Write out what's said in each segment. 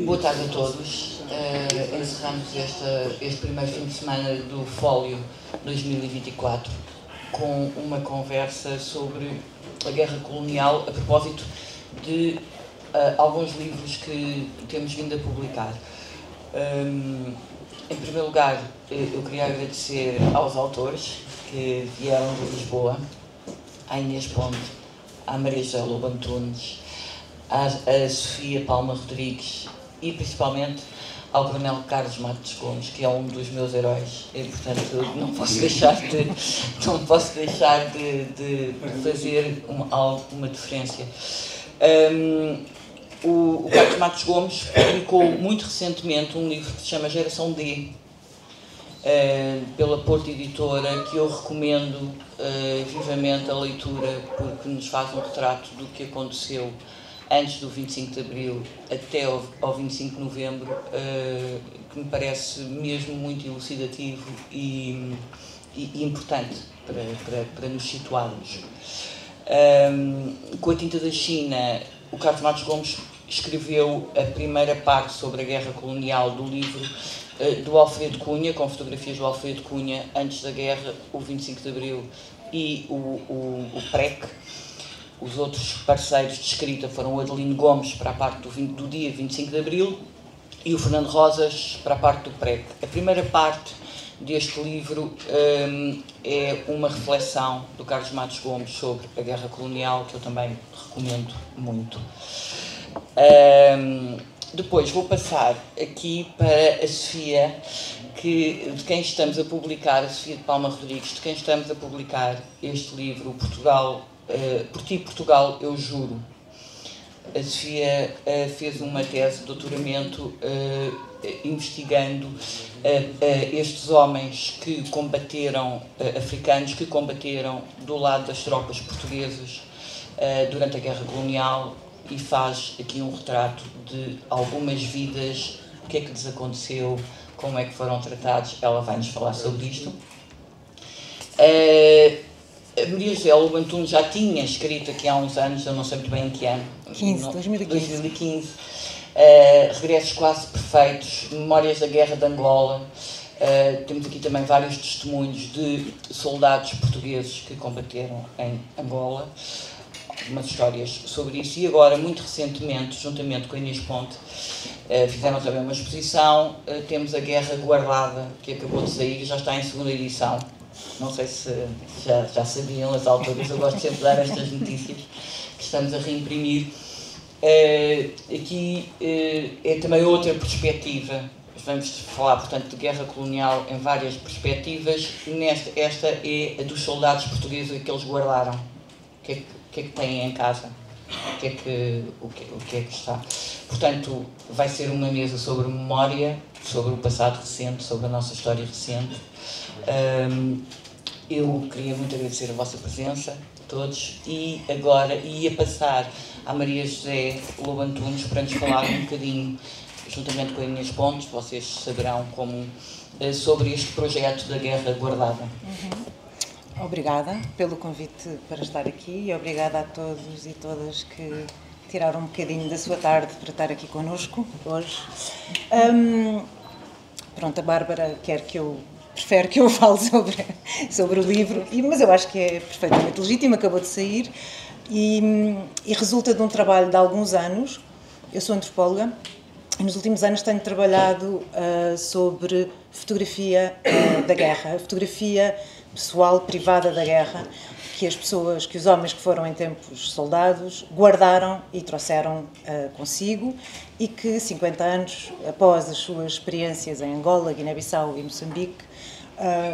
Boa tarde a todos. Encerramos este primeiro fim de semana do Fólio 2024 com uma conversa sobre a guerra colonial a propósito de alguns livros que temos vindo a publicar. Em primeiro lugar, eu queria agradecer aos autores que vieram de Lisboa, à Inês Ponte, à Maria José Lobo Antunes, à Sofia Palma Rodrigues e principalmente ao Coronel Carlos Matos Gomes, que é um dos meus heróis, e portanto não posso deixar de fazer uma diferença. O Carlos Matos Gomes publicou muito recentemente um livro que se chama Geração D, pela Porto Editora, que eu recomendo vivamente a leitura, porque nos faz um retrato do que aconteceu antes do 25 de Abril até ao 25 de Novembro, que me parece mesmo muito elucidativo e importante para nos situarmos. Com a Tinta da China, o Carlos Matos Gomes escreveu a primeira parte sobre a guerra colonial do livro do Alfredo Cunha, com fotografias do Alfredo Cunha antes da guerra, o 25 de Abril e o PREC. Os outros parceiros de escrita foram o Adelino Gomes para a parte do dia 25 de Abril e o Fernando Rosas para a parte do PREC. A primeira parte deste livro é uma reflexão do Carlos Matos Gomes sobre a guerra colonial, que eu também recomendo muito. Depois vou passar aqui para a Sofia, de quem estamos a publicar, a Sofia de Palma Rodrigues, de quem estamos a publicar este livro, Portugal, Por Ti Portugal, eu juro. A Sofia fez uma tese de doutoramento investigando estes homens que combateram, africanos que combateram do lado das tropas portuguesas durante a guerra colonial, e faz aqui um retrato de algumas vidas, o que é que lhes aconteceu, como é que foram tratados. Ela vai nos falar sobre isto. A Maria José Lobo Antunes já tinha escrito aqui há uns anos, eu não sei muito bem em que ano. 2015. Regressos Quase Perfeitos, Memórias da Guerra de Angola. Temos aqui também vários testemunhos de soldados portugueses que combateram em Angola, umas histórias sobre isso. E agora, muito recentemente, juntamente com a Inês Ponte, fizeram também uma exposição. Temos a Guerra Guardada, que acabou de sair, já está em segunda edição. Não sei se já sabiam as autoras, eu gosto sempre de dar estas notícias que estamos a reimprimir. Aqui é também outra perspectiva. Vamos falar, portanto, de guerra colonial em várias perspectivas. Esta é a dos soldados portugueses, que eles guardaram. O que é que têm em casa? O que é que está? Portanto, vai ser uma mesa sobre memória, sobre o passado recente, sobre a nossa história recente. Eu queria muito agradecer a vossa presença, todos, e agora ia passar à Maria José Lobo Antunes para nos falar um bocadinho, juntamente com a Inês Pontes, vocês saberão como, sobre este projeto da Guerra Guardada. Obrigada pelo convite para estar aqui e obrigada a todos e todas que tiraram um bocadinho da sua tarde para estar aqui connosco hoje. Pronto, a Bárbara prefere que eu fale sobre o livro, mas eu acho que é perfeitamente legítimo, acabou de sair e resulta de um trabalho de alguns anos. Eu sou antropóloga e nos últimos anos tenho trabalhado sobre fotografia da guerra, fotografia pessoal, privada da guerra, que os homens que foram em tempos soldados guardaram e trouxeram consigo, e que 50 anos após as suas experiências em Angola, Guiné-Bissau e Moçambique,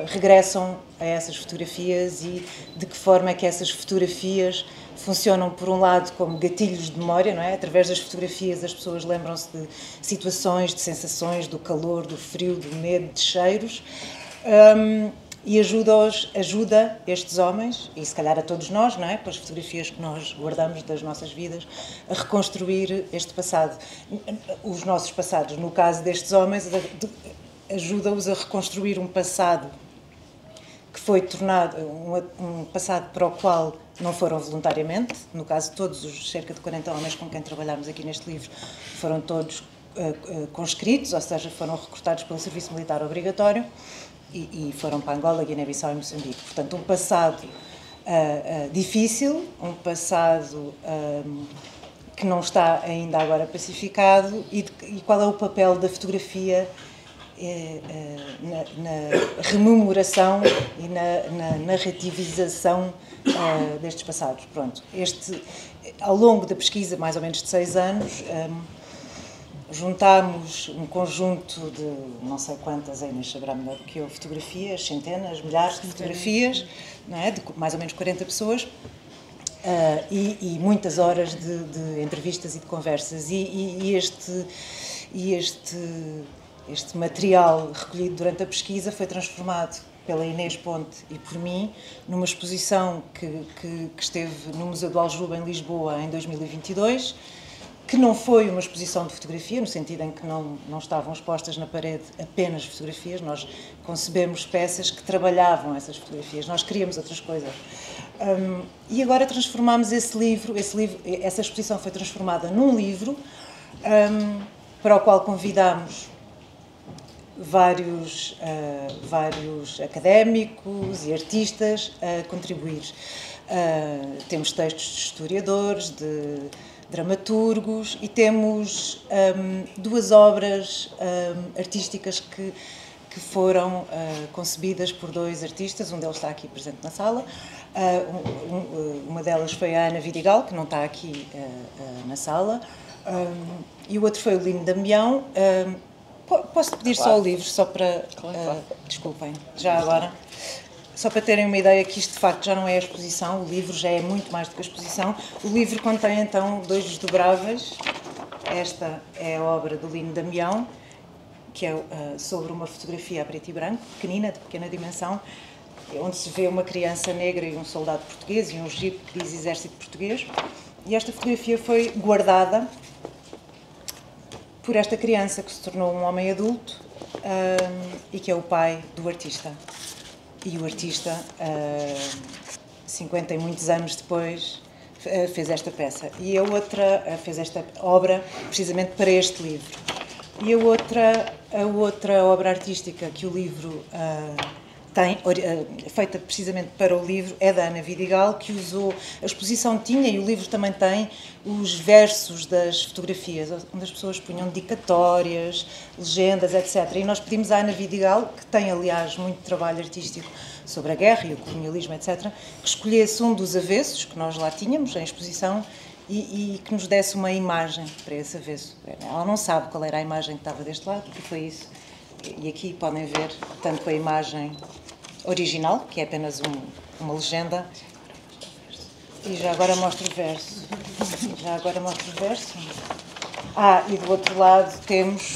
regressam a essas fotografias, e de que forma é que essas fotografias funcionam, por um lado, como gatilhos de memória, não é? Através das fotografias as pessoas lembram-se de situações, de sensações, do calor, do frio, do medo, de cheiros, e ajuda estes homens, e se calhar a todos nós, não é? Pelas fotografias que nós guardamos das nossas vidas, a reconstruir este passado. Os nossos passados, no caso destes homens, ajuda-os a reconstruir um passado que foi tornado um passado para o qual não foram voluntariamente. No caso, todos os cerca de 40 homens com quem trabalhámos aqui neste livro foram todos conscritos, ou seja, foram recrutados pelo serviço militar obrigatório e foram para Angola, Guiné-Bissau e Moçambique. Portanto, um passado difícil, um passado que não está ainda agora pacificado, e qual é o papel da fotografia na rememoração e na narrativização destes passados. Pronto, ao longo da pesquisa, mais ou menos de 6 anos, juntámos um conjunto de não sei quantas, a Inês saberá melhor do que eu, fotografias, centenas, milhares de fotografias, não é? De mais ou menos 40 pessoas, e muitas horas de entrevistas e de conversas. Este material recolhido durante a pesquisa foi transformado pela Inês Ponte e por mim numa exposição que esteve no Museu do Aljube, em Lisboa, em 2022, que não foi uma exposição de fotografia, no sentido em que não estavam expostas na parede apenas fotografias. Nós concebemos peças que trabalhavam essas fotografias, nós queríamos outras coisas. E agora transformámos essa exposição foi transformada num livro, para o qual convidámos vários académicos e artistas a contribuir. Temos textos de historiadores, de dramaturgos, e temos 2 obras artísticas que foram concebidas por 2 artistas. Um deles está aqui presente na sala. Uma delas foi a Ana Vidigal, que não está aqui na sala, e o outro foi o Lino Damião. Posso pedir só o livro, só para... desculpem, já agora. Só para terem uma ideia que isto de facto já não é a exposição, o livro já é muito mais do que a exposição. O livro contém então 2 desdobráveis. Esta é a obra do Lino Damião, que é sobre uma fotografia a preto e branco, pequenina, de pequena dimensão, onde se vê uma criança negra e um soldado português e um jipe que diz Exército Português. E esta fotografia foi guardada por esta criança que se tornou um homem adulto e que é o pai do artista. E o artista, 50 e muitos anos depois, fez esta peça. E a outra fez esta obra precisamente para este livro. E a outra obra artística que o livro tem, feita precisamente para o livro, é da Ana Vidigal, que usou, a exposição tinha, e o livro também tem, os versos das fotografias, onde as pessoas punham dedicatórias, legendas, etc. E nós pedimos à Ana Vidigal, que tem, aliás, muito trabalho artístico sobre a guerra e o colonialismo, etc., que escolhesse um dos avessos, que nós lá tínhamos em exposição, e que nos desse uma imagem para esse avesso. Ela não sabe qual era a imagem que estava deste lado, e foi isso. E aqui podem ver tanto a imagem original, que é apenas uma legenda, e já agora mostro o verso. E do outro lado temos,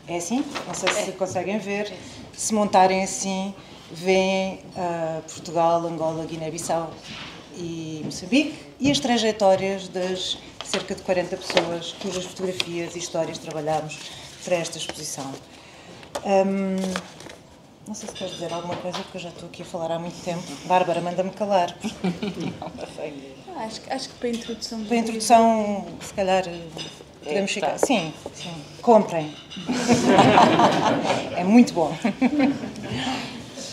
é assim, não sei se conseguem ver, se montarem assim, veem Portugal, Angola, Guiné-Bissau e Moçambique, e as trajetórias das cerca de 40 pessoas cujas fotografias e histórias trabalhámos para esta exposição. Não sei se queres dizer alguma coisa, porque eu já estou aqui a falar há muito tempo. Bárbara, manda-me calar. Acho que para a introdução... Para a introdução, se calhar, podemos ficar... Sim, comprem. É muito bom.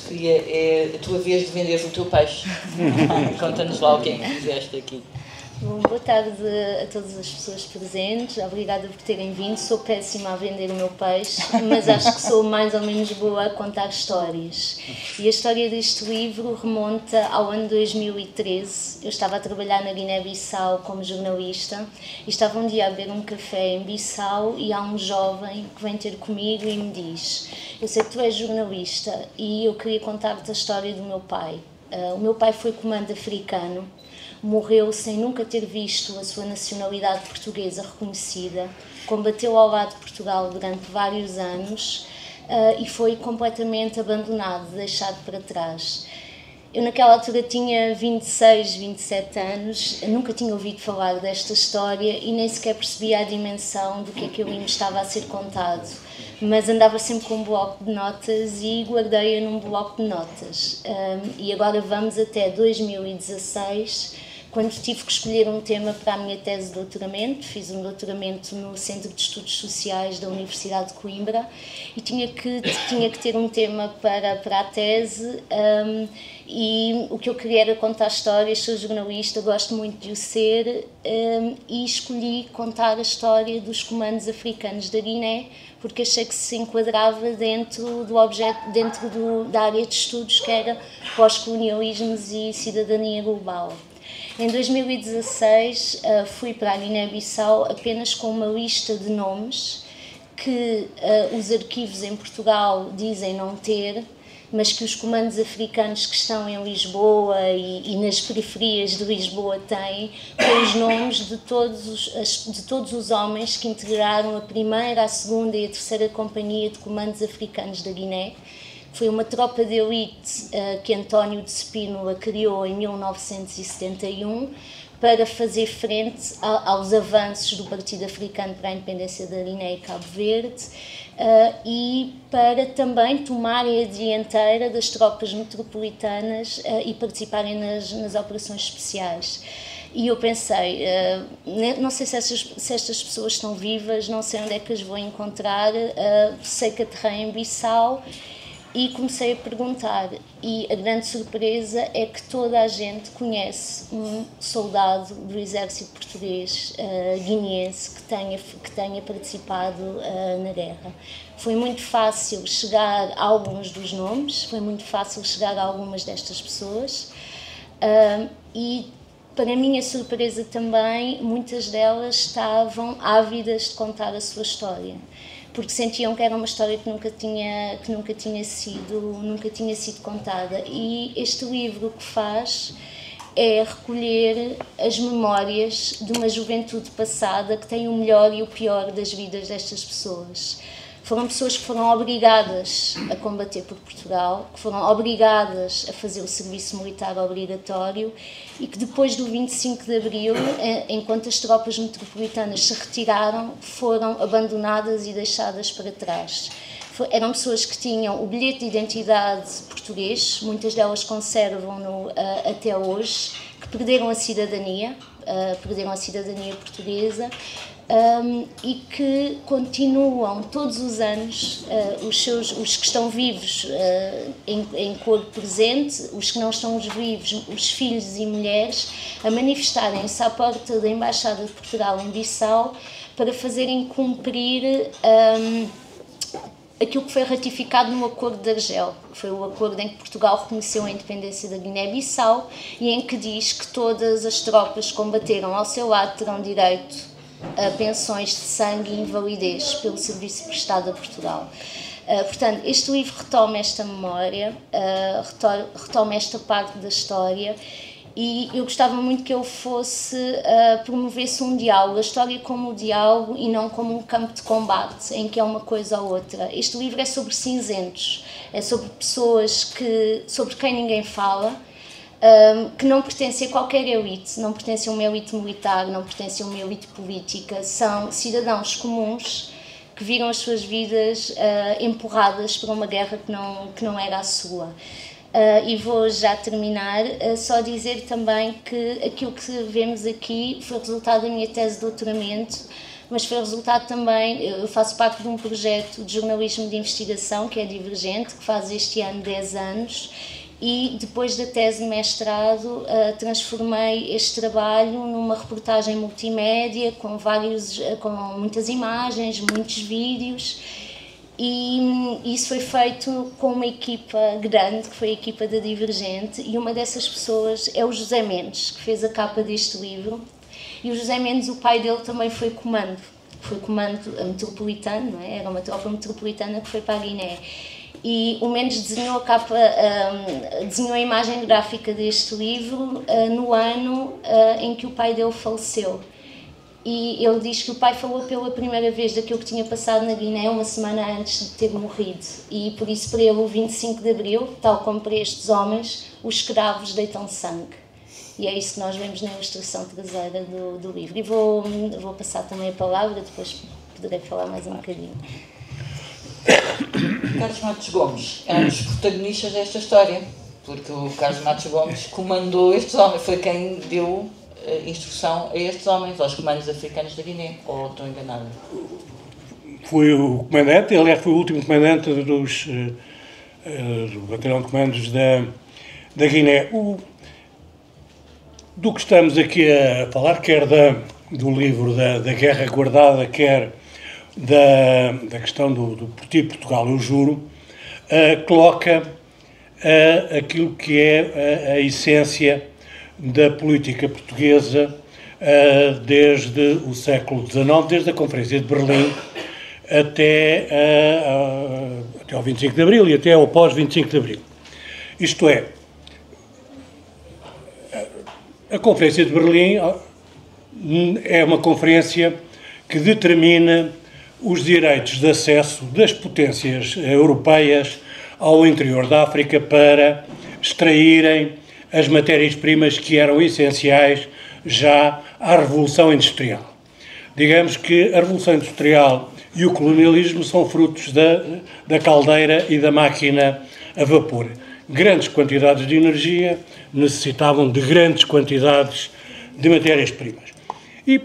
E é a tua vez de venderes o teu peixe. Conta-nos lá o que é que fizeste aqui. Bom, boa tarde a todas as pessoas presentes, obrigada por terem vindo. Sou péssima a vender o meu peixe, mas acho que sou mais ou menos boa a contar histórias. E a história deste livro remonta ao ano 2013. Eu estava a trabalhar na Guiné-Bissau como jornalista e estava um dia a beber um café em Bissau e há um jovem que vem ter comigo e me diz: eu sei que tu és jornalista e eu queria contar-te a história do meu pai. O meu pai foi comando africano, morreu sem nunca ter visto a sua nacionalidade portuguesa reconhecida, combateu ao lado de Portugal durante vários anos e foi completamente abandonado, deixado para trás. Eu naquela altura tinha 26, 27 anos, nunca tinha ouvido falar desta história e nem sequer percebia a dimensão do que é que ali me estava a ser contado. mas andava sempre com um bloco de notas e guardei-a num bloco de notas. E agora vamos até 2016, quando tive que escolher um tema para a minha tese de doutoramento. Fiz um doutoramento no Centro de Estudos Sociais da Universidade de Coimbra e tinha que ter um tema para a tese, e o que eu queria era contar histórias. Sou jornalista, gosto muito de o ser, e escolhi contar a história dos comandos africanos da Guiné, porque achei que se enquadrava dentro do objeto, da área de estudos, que era pós-colonialismos e cidadania global. Em 2016 fui para a Guiné-Bissau apenas com uma lista de nomes que os arquivos em Portugal dizem não ter, mas que os comandos africanos que estão em Lisboa e nas periferias de Lisboa têm, com os nomes de todos os homens que integraram a primeira, a segunda e a terceira companhia de comandos africanos da Guiné. Foi uma tropa de elite que António de Spínola criou em 1971 para fazer frente aos avanços do Partido Africano para a Independência da Guiné e Cabo Verde, e para também tomarem a dianteira das tropas metropolitanas e participarem nas operações especiais. E eu pensei, não sei se estas pessoas estão vivas, não sei onde é que as vou encontrar, sei que aterrei em Bissau. E comecei a perguntar, e a grande surpresa é que toda a gente conhece um soldado do exército português guineense que tenha participado na guerra. Foi muito fácil chegar a alguns dos nomes, foi muito fácil chegar a algumas destas pessoas, e para minha surpresa também, muitas delas estavam ávidas de contar a sua história, porque sentiam que era uma história que nunca tinha sido contada. E este livro o que faz é recolher as memórias de uma juventude passada que tem o melhor e o pior das vidas destas pessoas. Foram pessoas que foram obrigadas a combater por Portugal, que foram obrigadas a fazer o serviço militar obrigatório e que depois do 25 de Abril, enquanto as tropas metropolitanas se retiraram, foram abandonadas e deixadas para trás. Eram pessoas que tinham o bilhete de identidade português, muitas delas conservam-no até hoje, que perderam a cidadania portuguesa, e que continuam todos os anos, os que estão vivos em corpo presente, os que não estão vivos, os filhos e mulheres, a manifestarem-se à porta da Embaixada de Portugal em Bissau para fazerem cumprir aquilo que foi ratificado no Acordo de Argel. Foi o acordo em que Portugal reconheceu a independência da Guiné-Bissau e em que diz que todas as tropas que combateram ao seu lado terão direito a pensões de sangue e invalidez pelo serviço prestado a Portugal. Portanto, este livro retoma esta memória, retoma esta parte da história, e eu gostava muito que ele promovesse um diálogo, a história como um diálogo e não como um campo de combate, em que é uma coisa ou outra. Este livro é sobre cinzentos, é sobre pessoas sobre quem ninguém fala, que não pertencem a qualquer elite, não pertencem a uma elite militar, não pertencem a uma elite política, são cidadãos comuns que viram as suas vidas empurradas para uma guerra que não era a sua. E vou já terminar, só dizer também que aquilo que vemos aqui foi resultado da minha tese de doutoramento, mas foi resultado também, eu faço parte de um projeto de jornalismo de investigação que é Divergente, que faz este ano 10 anos, e depois da tese de mestrado transformei este trabalho numa reportagem multimédia com muitas imagens, muitos vídeos, e isso foi feito com uma equipa grande, que foi a equipa da Divergente, e uma dessas pessoas é o José Mendes, que fez a capa deste livro. E o José Mendes, o pai dele também foi comando metropolitano, não é? Era uma tropa metropolitana que foi para a Guiné. E o Mendes desenhou desenhou a imagem gráfica deste livro no ano em que o pai dele faleceu. E ele diz que o pai falou pela primeira vez daquilo que tinha passado na Guiné uma semana antes de ter morrido. E por isso, para ele, o 25 de Abril, tal como para estes homens, os escravos deitam sangue. E é isso que nós vemos na ilustração traseira do livro. E vou passar também a palavra, depois poderei falar mais um bocadinho. Carlos Matos Gomes é um dos protagonistas desta história, porque o Carlos Matos Gomes comandou estes homens, foi quem deu instrução a estes homens, aos comandos africanos da Guiné, ou estou enganado? Foi o comandante, aliás, foi o último comandante do batalhão de comandos da Guiné. Do que estamos aqui a falar, quer do livro da Guerra Guardada, quer da questão do Portugal, eu juro, coloca aquilo que é a essência da política portuguesa desde o século XIX, desde a Conferência de Berlim até ao 25 de Abril e até ao pós-25 de Abril. Isto é, a Conferência de Berlim é uma conferência que determina os direitos de acesso das potências europeias ao interior da África para extraírem as matérias-primas que eram essenciais já à Revolução Industrial. Digamos que a Revolução Industrial e o colonialismo são frutos da caldeira e da máquina a vapor. Grandes quantidades de energia necessitavam de grandes quantidades de matérias-primas. E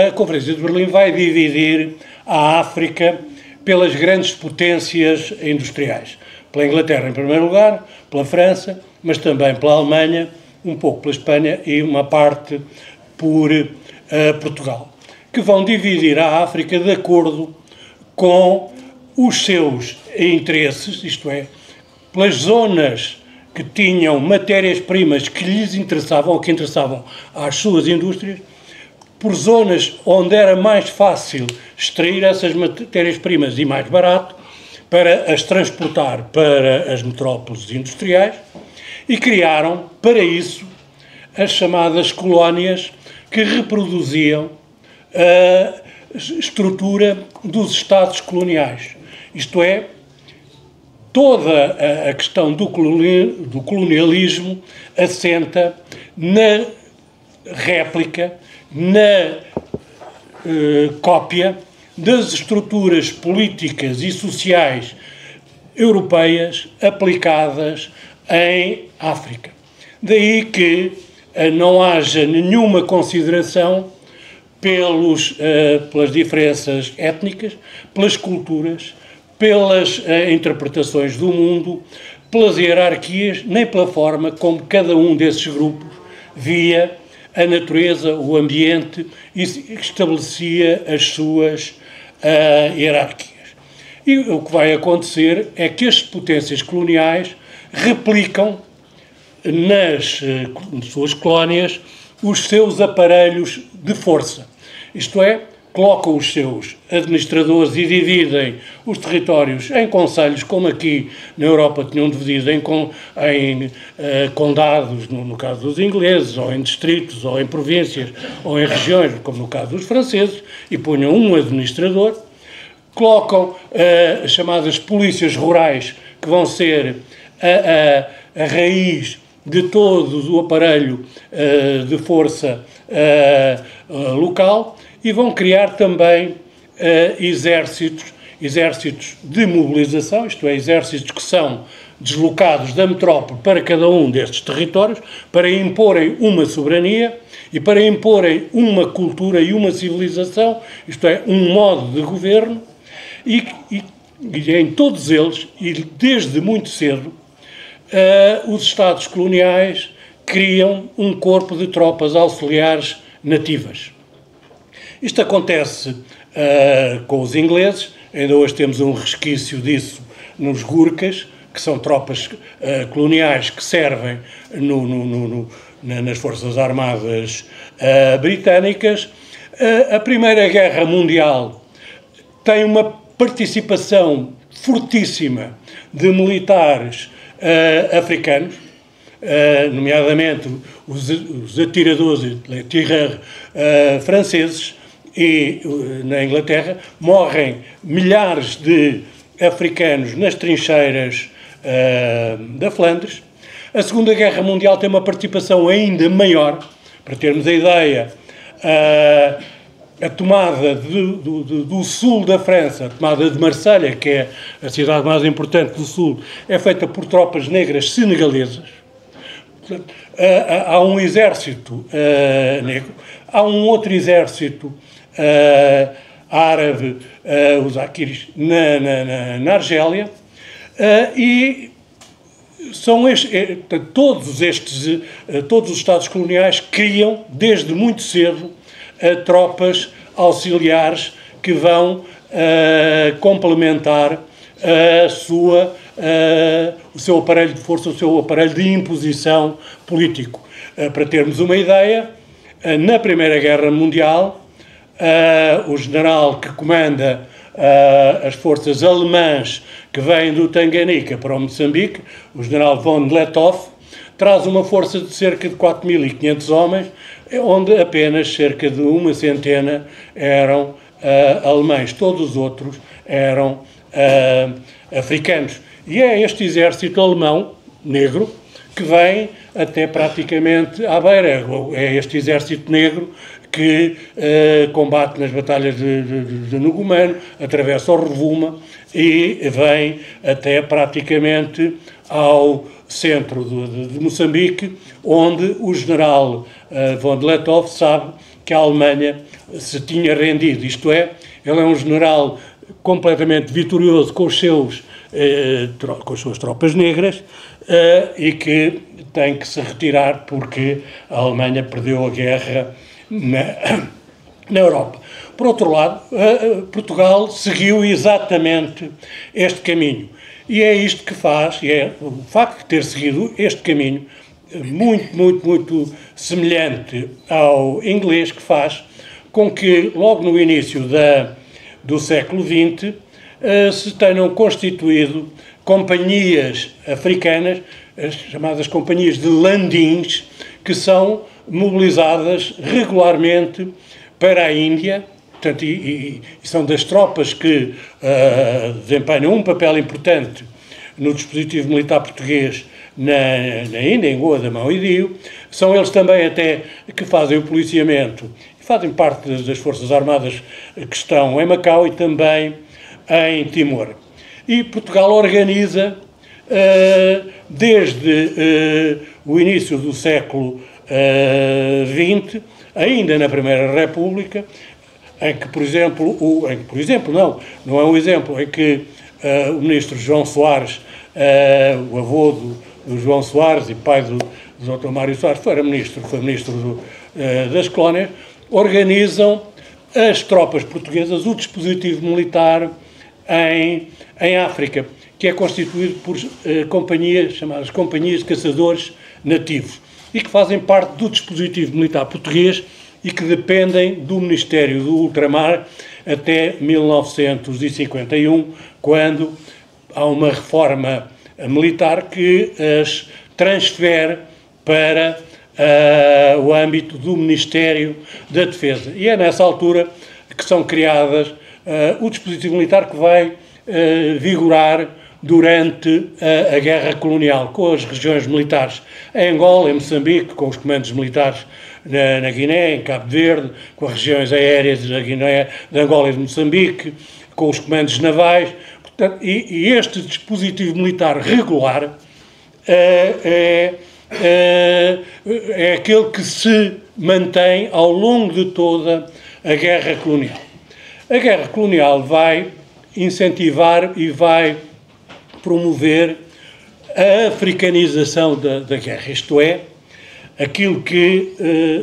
a Conferência de Berlim vai dividir a África pelas grandes potências industriais. Pela Inglaterra, em primeiro lugar, pela França, mas também pela Alemanha, um pouco pela Espanha e uma parte por Portugal, que vão dividir a África de acordo com os seus interesses, isto é, pelas zonas que tinham matérias-primas que lhes interessavam ou que interessavam às suas indústrias, por zonas onde era mais fácil extrair essas matérias-primas e mais barato para as transportar para as metrópoles industriais, e criaram, para isso, as chamadas colónias que reproduziam a estrutura dos Estados coloniais. Isto é, toda a questão do colonialismo assenta na réplica, na cópia das estruturas políticas e sociais europeias aplicadas em África. Daí que não haja nenhuma consideração pelas diferenças étnicas, pelas culturas, pelas interpretações do mundo, pelas hierarquias, nem pela forma como cada um desses grupos via a natureza, o ambiente e estabelecia as suas hierarquias. E o que vai acontecer é que as potências coloniais replicam nas suas colónias os seus aparelhos de força. Isto é, colocam os seus administradores e dividem os territórios em concelhos, como aqui na Europa tinham dividido em condados, no caso dos ingleses, ou em distritos, ou em províncias, ou em regiões, como no caso dos franceses, e punham um administrador, colocam as chamadas polícias rurais, que vão ser a raiz de todo o aparelho de força local, e vão criar também exércitos de mobilização, isto é, exércitos que são deslocados da metrópole para cada um destes territórios, para imporem uma soberania e para imporem uma cultura e uma civilização, isto é, um modo de governo, e em todos eles, e desde muito cedo, os Estados coloniais criam um corpo de tropas auxiliares nativas. Isto acontece com os ingleses, ainda hoje temos um resquício disso nos Gurkhas, que são tropas coloniais que servem nas Forças Armadas britânicas. A Primeira Guerra Mundial tem uma participação fortíssima de militares africanos, nomeadamente os atiradores franceses, e na Inglaterra morrem milhares de africanos nas trincheiras da Flandres. A Segunda Guerra Mundial tem uma participação ainda maior. Para termos a ideia, a tomada do sul da França, a tomada de Marselha, que é a cidade mais importante do sul, é feita por tropas negras senegalesas. Portanto, há um exército negro, há um outro exército árabe, os Aquiris, na Argélia, e são todos os Estados coloniais criam, desde muito cedo, tropas auxiliares que vão complementar o seu aparelho de força, o seu aparelho de imposição político. Para termos uma ideia, na Primeira Guerra Mundial, o general que comanda as forças alemãs que vêm do Tanganica para o Moçambique, o general von Lettow, traz uma força de cerca de 4.500 homens, onde apenas cerca de uma centena eram alemães, todos os outros eram africanos. E é este exército alemão, negro, que vem até praticamente à beira. É este exército negro que combate nas batalhas de Nugumano, atravessa o Rovuma e vem até praticamente ao centro de Moçambique, onde o general von Lettow sabe que a Alemanha se tinha rendido. Isto é, ele é um general completamente vitorioso com as suas tropas negras e que tem que se retirar porque a Alemanha perdeu a guerra na Europa. Por outro lado, Portugal seguiu exatamente este caminho. E é isto que faz, e é o facto de ter seguido este caminho, muito semelhante ao inglês, que faz com que, logo no início do século XX, se tenham constituído companhias africanas, as chamadas companhias de landins, que são mobilizadas regularmente para a Índia, portanto, e são das tropas que desempenham um papel importante no dispositivo militar português na Índia, em Goa, Damão e Dio. São eles também até que fazem o policiamento, fazem parte das Forças Armadas que estão em Macau e também em Timor. E Portugal organiza, desde o início do século XX, ainda na Primeira República, em que, por exemplo, não é um exemplo, em que o ministro João Soares, o avô do João Soares e pai do Dr. Mário Soares, foi ministro das colónias, organizam as tropas portuguesas, o dispositivo militar em África, que é constituído por companhias, chamadas companhias de caçadores nativos, e que fazem parte do dispositivo militar português e que dependem do Ministério do Ultramar até 1951, quando há uma reforma militar que as transfere para o âmbito do Ministério da Defesa. E é nessa altura que são criadas o dispositivo militar que vai vigorar durante a Guerra Colonial, com as regiões militares em Angola, em Moçambique, com os comandos militares na Guiné, em Cabo Verde, com as regiões aéreas da Guiné, de Angola e de Moçambique, com os comandos navais. Portanto, e este dispositivo militar regular é aquele que se mantém ao longo de toda a Guerra Colonial. A Guerra Colonial vai incentivar e vai promover a africanização da guerra, isto é, aquilo que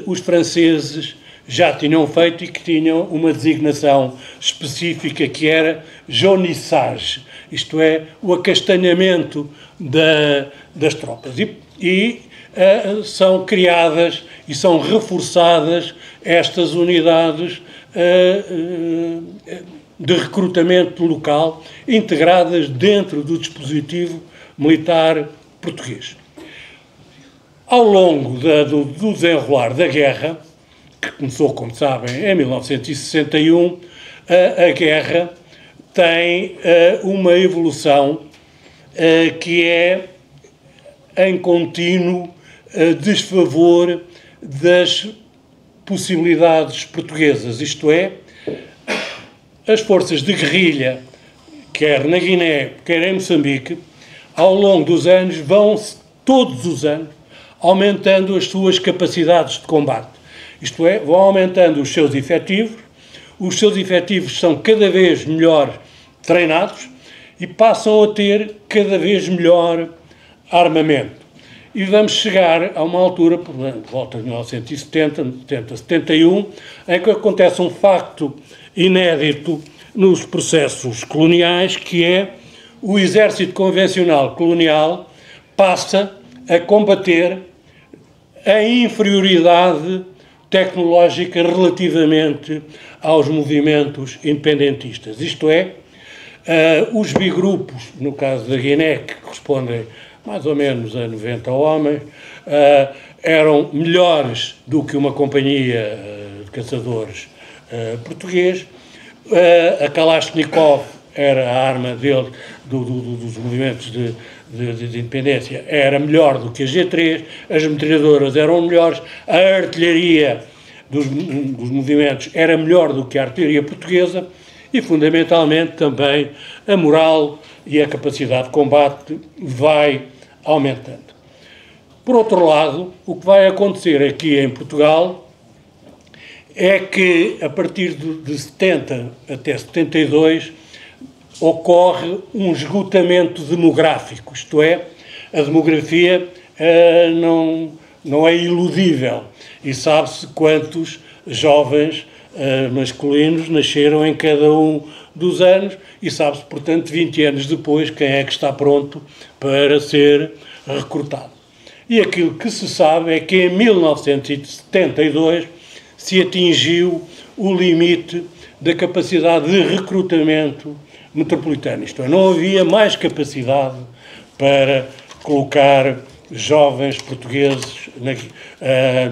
os franceses já tinham feito e que tinham uma designação específica que era jaunissage, isto é, o acastanhamento das tropas. E são criadas e são reforçadas estas unidades de recrutamento local, integradas dentro do dispositivo militar português. Ao longo do desenrolar da guerra, que começou, como sabem, em 1961, a guerra tem uma evolução que é em contínuo desfavor das possibilidades portuguesas, isto é, as forças de guerrilha, quer na Guiné, quer em Moçambique, ao longo dos anos, vão todos os anos aumentando as suas capacidades de combate. Isto é, vão aumentando os seus efetivos são cada vez melhor treinados e passam a ter cada vez melhor armamento. E vamos chegar a uma altura, por volta de 1970, 71, em que acontece um facto inédito nos processos coloniais, que é o exército convencional colonial passa a combater a inferioridade tecnológica relativamente aos movimentos independentistas. Isto é, os bigrupos, no caso da Guiné, que correspondem mais ou menos a 90 homens, eram melhores do que uma companhia de caçadores português. A Kalashnikov era a arma dele, dos movimentos de independência, era melhor do que a G3, as metralhadoras eram melhores, a artilharia dos movimentos era melhor do que a artilharia portuguesa e, fundamentalmente, também a moral e a capacidade de combate vai aumentando. Por outro lado, o que vai acontecer aqui em Portugal é que, a partir de 70 até 72, ocorre um esgotamento demográfico, isto é, a demografia não é iludível e sabe-se quantos jovens masculinos nasceram em cada um dos anos e sabe-se, portanto, 20 anos depois, quem é que está pronto para ser recrutado. E aquilo que se sabe é que em 1972 se atingiu o limite da capacidade de recrutamento metropolitano. Isto é, não havia mais capacidade para colocar jovens portugueses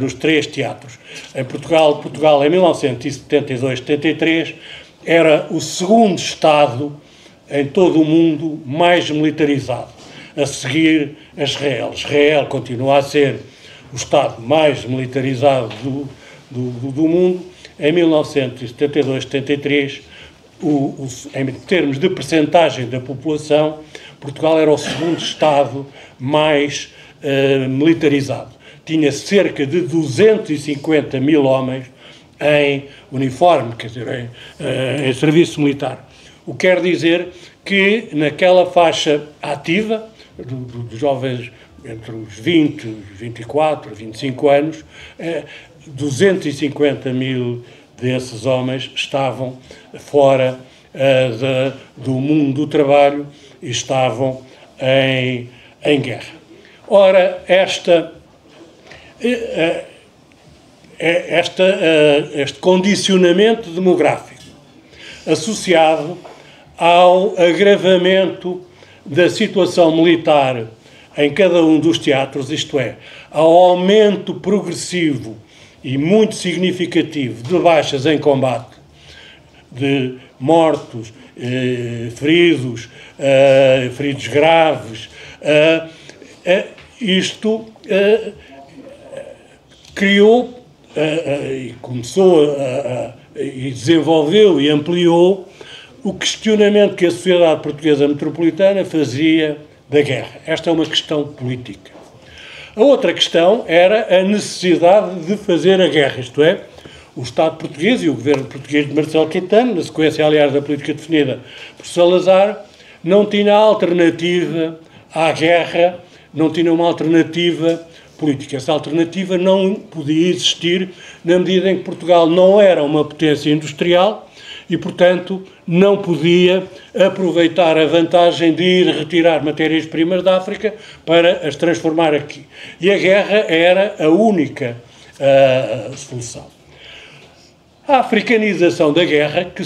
nos 3 teatros. Em Portugal em 1972-73, era o segundo Estado em todo o mundo mais militarizado, a seguir a Israel. Israel continua a ser o Estado mais militarizado do mundo. Em 1972-73, em termos de percentagem da população, Portugal era o segundo Estado mais militarizado. Tinha cerca de 250 mil homens em uniforme, quer dizer, em serviço militar. O que quer dizer que naquela faixa ativa, dos jovens entre os 20, 24, 25 anos, 250 mil desses homens estavam fora do mundo do trabalho e estavam em guerra. Ora, este condicionamento demográfico, associado ao agravamento da situação militar em cada um dos teatros, isto é, ao aumento progressivo e muito significativo de baixas em combate, de mortos, feridos graves, isto criou e começou e desenvolveu e ampliou o questionamento que a sociedade portuguesa metropolitana fazia da guerra. Esta é uma questão política. A outra questão era a necessidade de fazer a guerra, isto é, o Estado português e o governo português de Marcelo Caetano, na sequência, aliás, da política definida por Salazar, não tinha alternativa à guerra, não tinha uma alternativa política. Essa alternativa não podia existir na medida em que Portugal não era uma potência industrial e, portanto, não podia aproveitar a vantagem de ir retirar matérias-primas da África para as transformar aqui. E a guerra era a única solução. A africanização da guerra que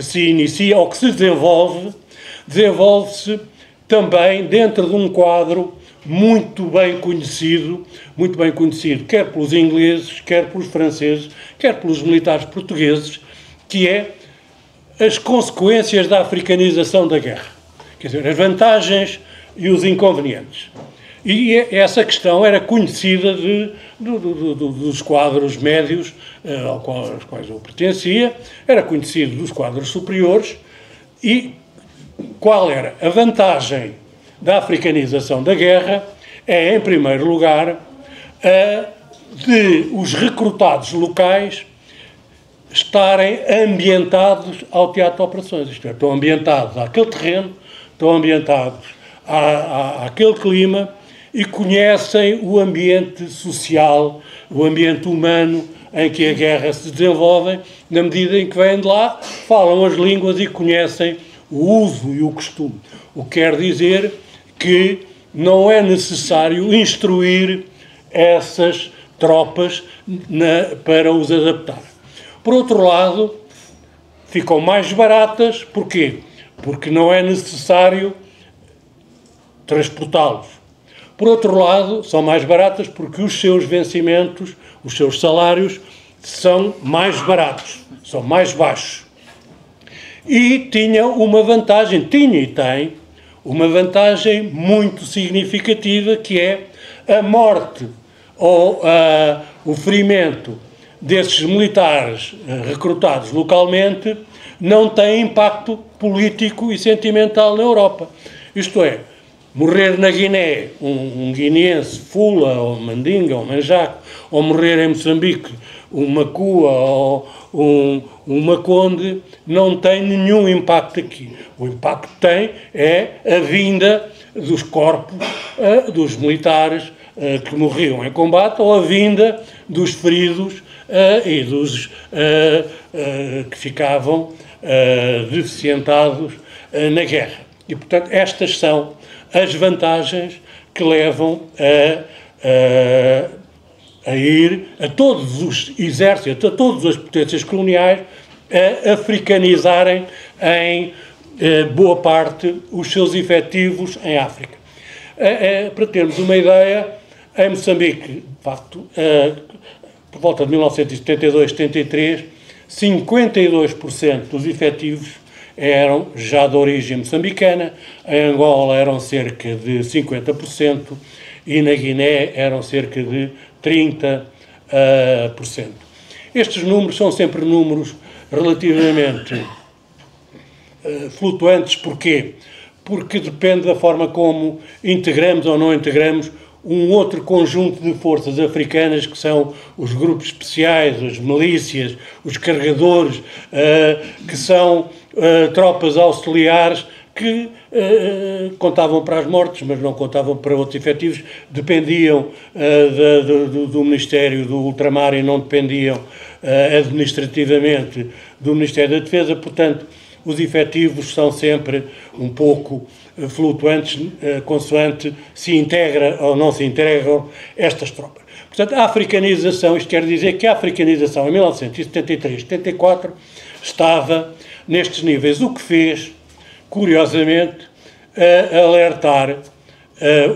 se inicia ou que se desenvolve-se também dentro de um quadro muito bem conhecido, quer pelos ingleses, quer pelos franceses, quer pelos militares portugueses, que é as consequências da africanização da guerra. Quer dizer, as vantagens e os inconvenientes. E essa questão era conhecida dos quadros médios aos quais eu pertencia, era conhecido dos quadros superiores. E qual era a vantagem da africanização da guerra? É, em primeiro lugar, de os recrutados locais estarem ambientados ao teatro de operações, isto é, estão ambientados àquele terreno, estão ambientados àquele clima e conhecem o ambiente social, o ambiente humano em que a guerra se desenvolve, na medida em que vêm de lá, falam as línguas e conhecem o uso e o costume. O que quer dizer que não é necessário instruir essas tropas para os adaptar. Por outro lado, ficam mais baratas, porquê? Porque não é necessário transportá-los. Por outro lado, são mais baratas porque os seus vencimentos, os seus salários, são mais baratos, são mais baixos. E tinha uma vantagem, tinha e tem, uma vantagem muito significativa, que é a morte ou o ferimento desses militares recrutados localmente não tem impacto político e sentimental na Europa. Isto é, morrer na Guiné um guineense, Fula, ou Mandinga, ou Manjaco, ou morrer em Moçambique um Macua ou um Maconde, não tem nenhum impacto aqui. O impacto que tem é a vinda dos corpos dos militares que morriam em combate, ou a vinda dos feridos e dos que ficavam deficientados na guerra. E, portanto, estas são as vantagens que levam a ir a todos os exércitos, a todas as potências coloniais, a africanizarem em boa parte os seus efetivos em África. Para termos uma ideia, em Moçambique, de facto, por volta de 1972-73, 52% dos efetivos eram já de origem moçambicana, em Angola eram cerca de 50% e na Guiné eram cerca de 30%. Estes números são sempre números relativamente flutuantes. Porquê? Porque depende da forma como integramos ou não integramos um outro conjunto de forças africanas, que são os grupos especiais, as milícias, os carregadores, que são tropas auxiliares que contavam para as mortes, mas não contavam para outros efetivos, dependiam do Ministério do Ultramar e não dependiam administrativamente do Ministério da Defesa. Portanto, os efetivos são sempre um pouco flutuantes, consoante se integra ou não se integram estas tropas. Portanto, a africanização, isto quer dizer que a africanização em 1973-74 estava nestes níveis, o que fez, curiosamente, alertar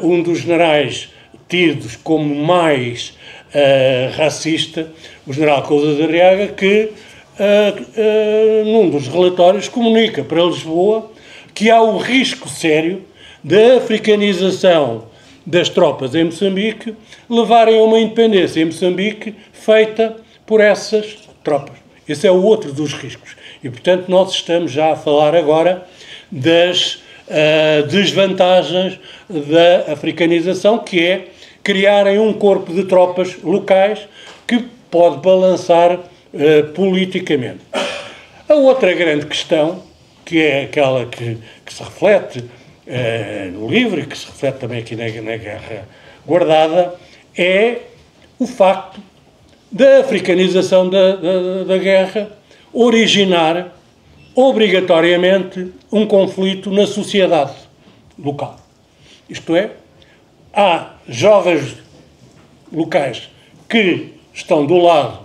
um dos generais tidos como mais racista, o general Cousa de Arriaga, que num dos relatórios comunica para Lisboa que há um risco sério da africanização das tropas em Moçambique levarem a uma independência em Moçambique feita por essas tropas. Esse é o outro dos riscos. E, portanto, nós estamos já a falar agora das desvantagens da africanização, que é criarem um corpo de tropas locais que pode balançar politicamente. A outra grande questão, que é aquela que se reflete no livro e que se reflete também aqui na Guerra Guardada, é o facto da africanização da guerra originar obrigatoriamente um conflito na sociedade local. Isto é, há jovens locais que estão do lado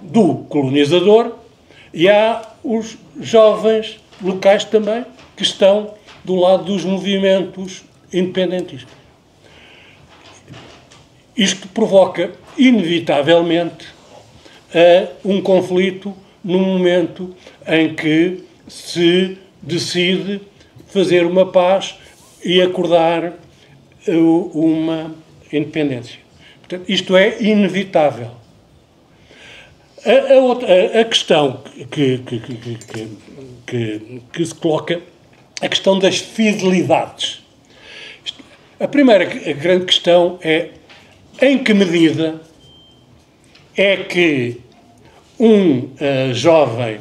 do colonizador e há os jovens locais também que estão do lado dos movimentos independentistas. Isto provoca, inevitavelmente, um conflito no momento em que se decide fazer uma paz e acordar uma independência. Portanto, isto é inevitável. A questão que se coloca, a questão das fidelidades. A primeira grande questão é em que medida é que um jovem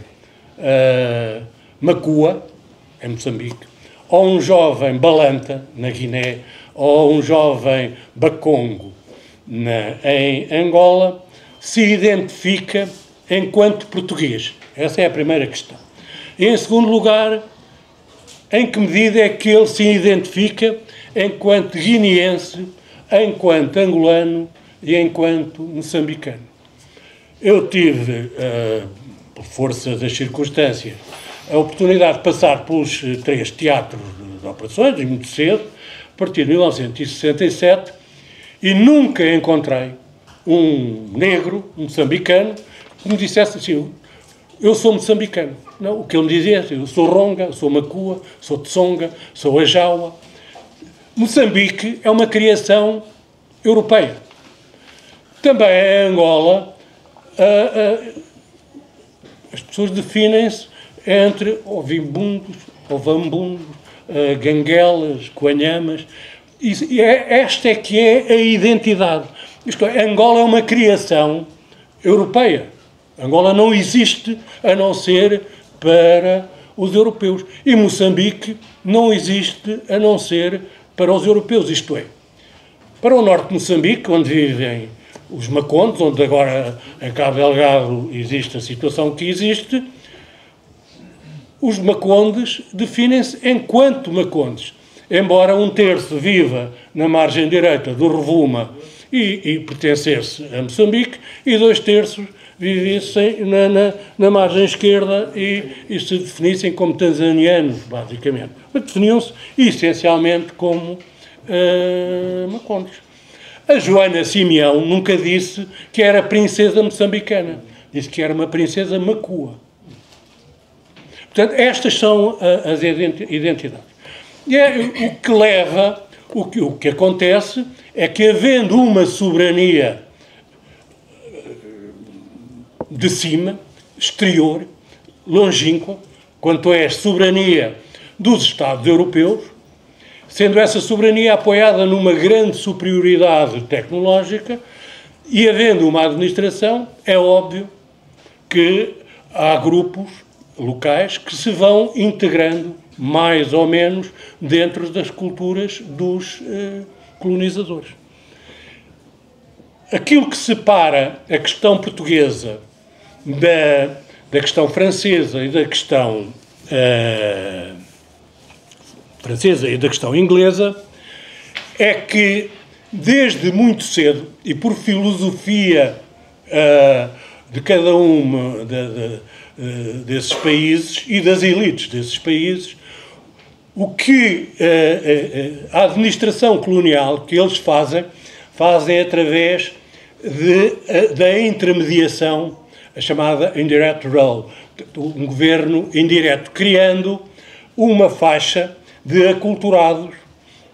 Macua, em Moçambique, ou um jovem Balanta, na Guiné, ou um jovem Bakongo, em Angola, se identifica enquanto português. Essa é a primeira questão. E, em segundo lugar, em que medida é que ele se identifica enquanto guineense, enquanto angolano e enquanto moçambicano. Eu tive, por força das circunstâncias, a oportunidade de passar pelos 3 teatros de operações, muito cedo, a partir de 1967, e nunca encontrei um negro, um moçambicano, que me dissesse assim: eu sou moçambicano. Não, o que ele me dizia é: eu sou Ronga, sou Macua, sou Tsonga, sou Ajawa. Moçambique é uma criação europeia. Também em Angola, as pessoas definem-se entre ovimbundos, ovambundos, ganguelas, coanhamas. E esta é que é a identidade. Isto é, Angola é uma criação europeia. Angola não existe a não ser para os europeus. E Moçambique não existe a não ser para os europeus. Isto é, para o norte de Moçambique, onde vivem os Macondes, onde agora em Cabo Delgado existe a situação que existe, os Macondes definem-se enquanto Macondes. Embora 1/3 viva na margem direita do Rovuma e pertencesse a Moçambique, e 2/3 vivessem na margem esquerda e se definissem como tanzanianos, basicamente. Mas definiam-se essencialmente como Macondes. A Joana Simeão nunca disse que era princesa moçambicana. Disse que era uma princesa Macua. Portanto, estas são as identidades. E o que leva, o que acontece é que, havendo uma soberania de cima, exterior, longínqua, quanto é a soberania dos Estados europeus, sendo essa soberania apoiada numa grande superioridade tecnológica e havendo uma administração, é óbvio que há grupos locais que se vão integrando mais ou menos dentro das culturas dos colonizadores. Aquilo que separa a questão portuguesa da questão francesa e da questão inglesa é que, desde muito cedo, e por filosofia de cada uma desses países e das elites desses países, o que a administração colonial que eles fazem através da intermediação, a chamada indirect rule, um governo indireto, criando uma faixa de aculturados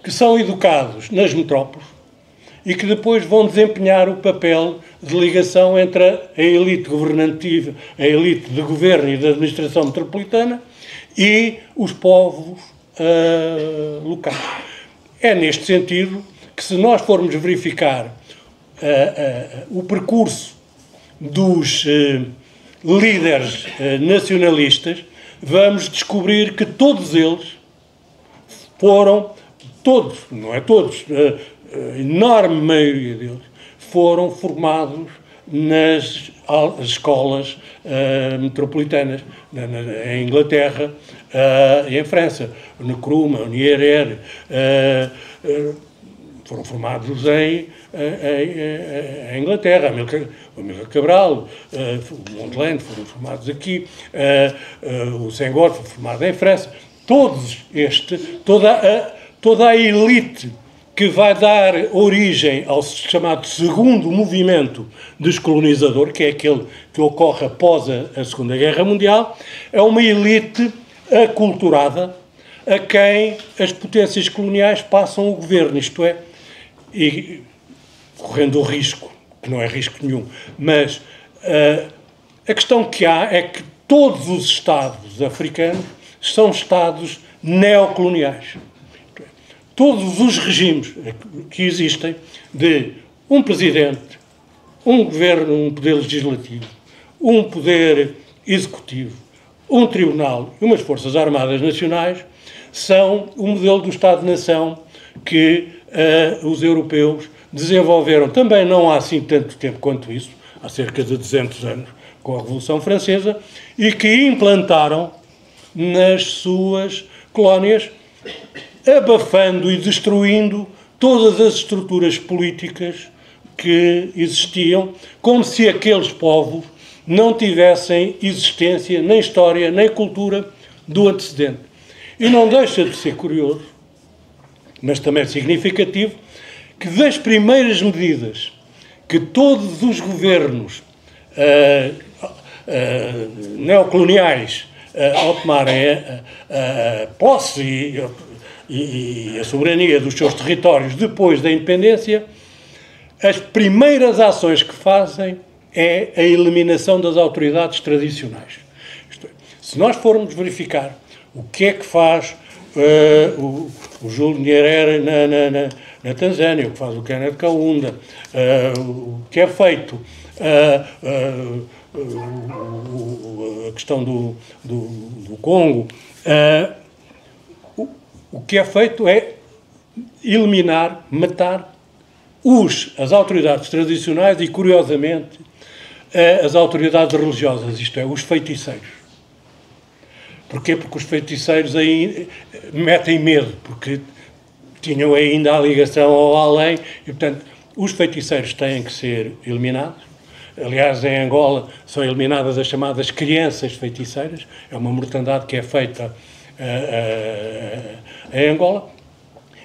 que são educados nas metrópoles e que depois vão desempenhar o papel de ligação entre a elite governativa, a elite de governo e de administração metropolitana e os povos locais. É neste sentido que, se nós formos verificar o percurso dos líderes nacionalistas, vamos descobrir que todos eles foram, não é todos, a enorme maioria deles, foram formados nas escolas metropolitanas, em Inglaterra e em França. O Nkrumah, o Nyerere, foram formados em Inglaterra. O Amílcar Cabral, o Montland foram formados aqui, o Senghor foi formado em França. Toda a elite que vai dar origem ao chamado segundo movimento descolonizador, que é aquele que ocorre após a Segunda Guerra Mundial, é uma elite aculturada, a quem as potências coloniais passam o governo, isto é, e correndo o risco, que não é risco nenhum, mas a questão que há é que todos os Estados africanos são Estados neocoloniais. Todos os regimes que existem de um presidente, um governo, um poder legislativo, um poder executivo, um tribunal e umas forças armadas nacionais são o modelo do Estado-nação que os europeus desenvolveram também não há assim tanto tempo quanto isso, há cerca de 200 anos, com a Revolução Francesa, e que implantaram nas suas colónias, abafando e destruindo todas as estruturas políticas que existiam, como se aqueles povos não tivessem existência, nem história, nem cultura do antecedente. E não deixa de ser curioso, mas também significativo, que das primeiras medidas que todos os governos neocoloniais ao tomarem a posse e a soberania dos seus territórios depois da independência, as primeiras ações que fazem é a eliminação das autoridades tradicionais. Isto é, se nós formos verificar o que é que faz o Júlio Nyerere na Tanzânia, o que faz o Kenneth Kaunda, o que é feito, a questão do Congo, o que é feito é eliminar, matar as autoridades tradicionais e, curiosamente, as autoridades religiosas, isto é, os feiticeiros. Porquê? Porque os feiticeiros aí metem medo, porque tinham ainda a ligação ao além e, portanto, os feiticeiros têm que ser eliminados. Aliás, em Angola são eliminadas as chamadas crianças feiticeiras, é uma mortandade que é feita em Angola.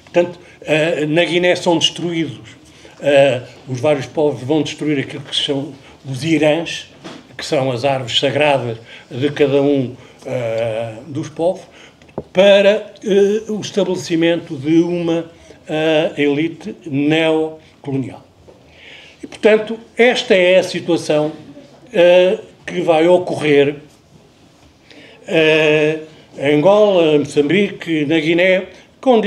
Portanto, na Guiné são destruídos, os vários povos vão destruir aquilo que são os irãs, que são as árvores sagradas de cada um dos povos, para o estabelecimento de uma elite neocolonial. E, portanto, esta é a situação que vai ocorrer em Angola, Moçambique, na Guiné, com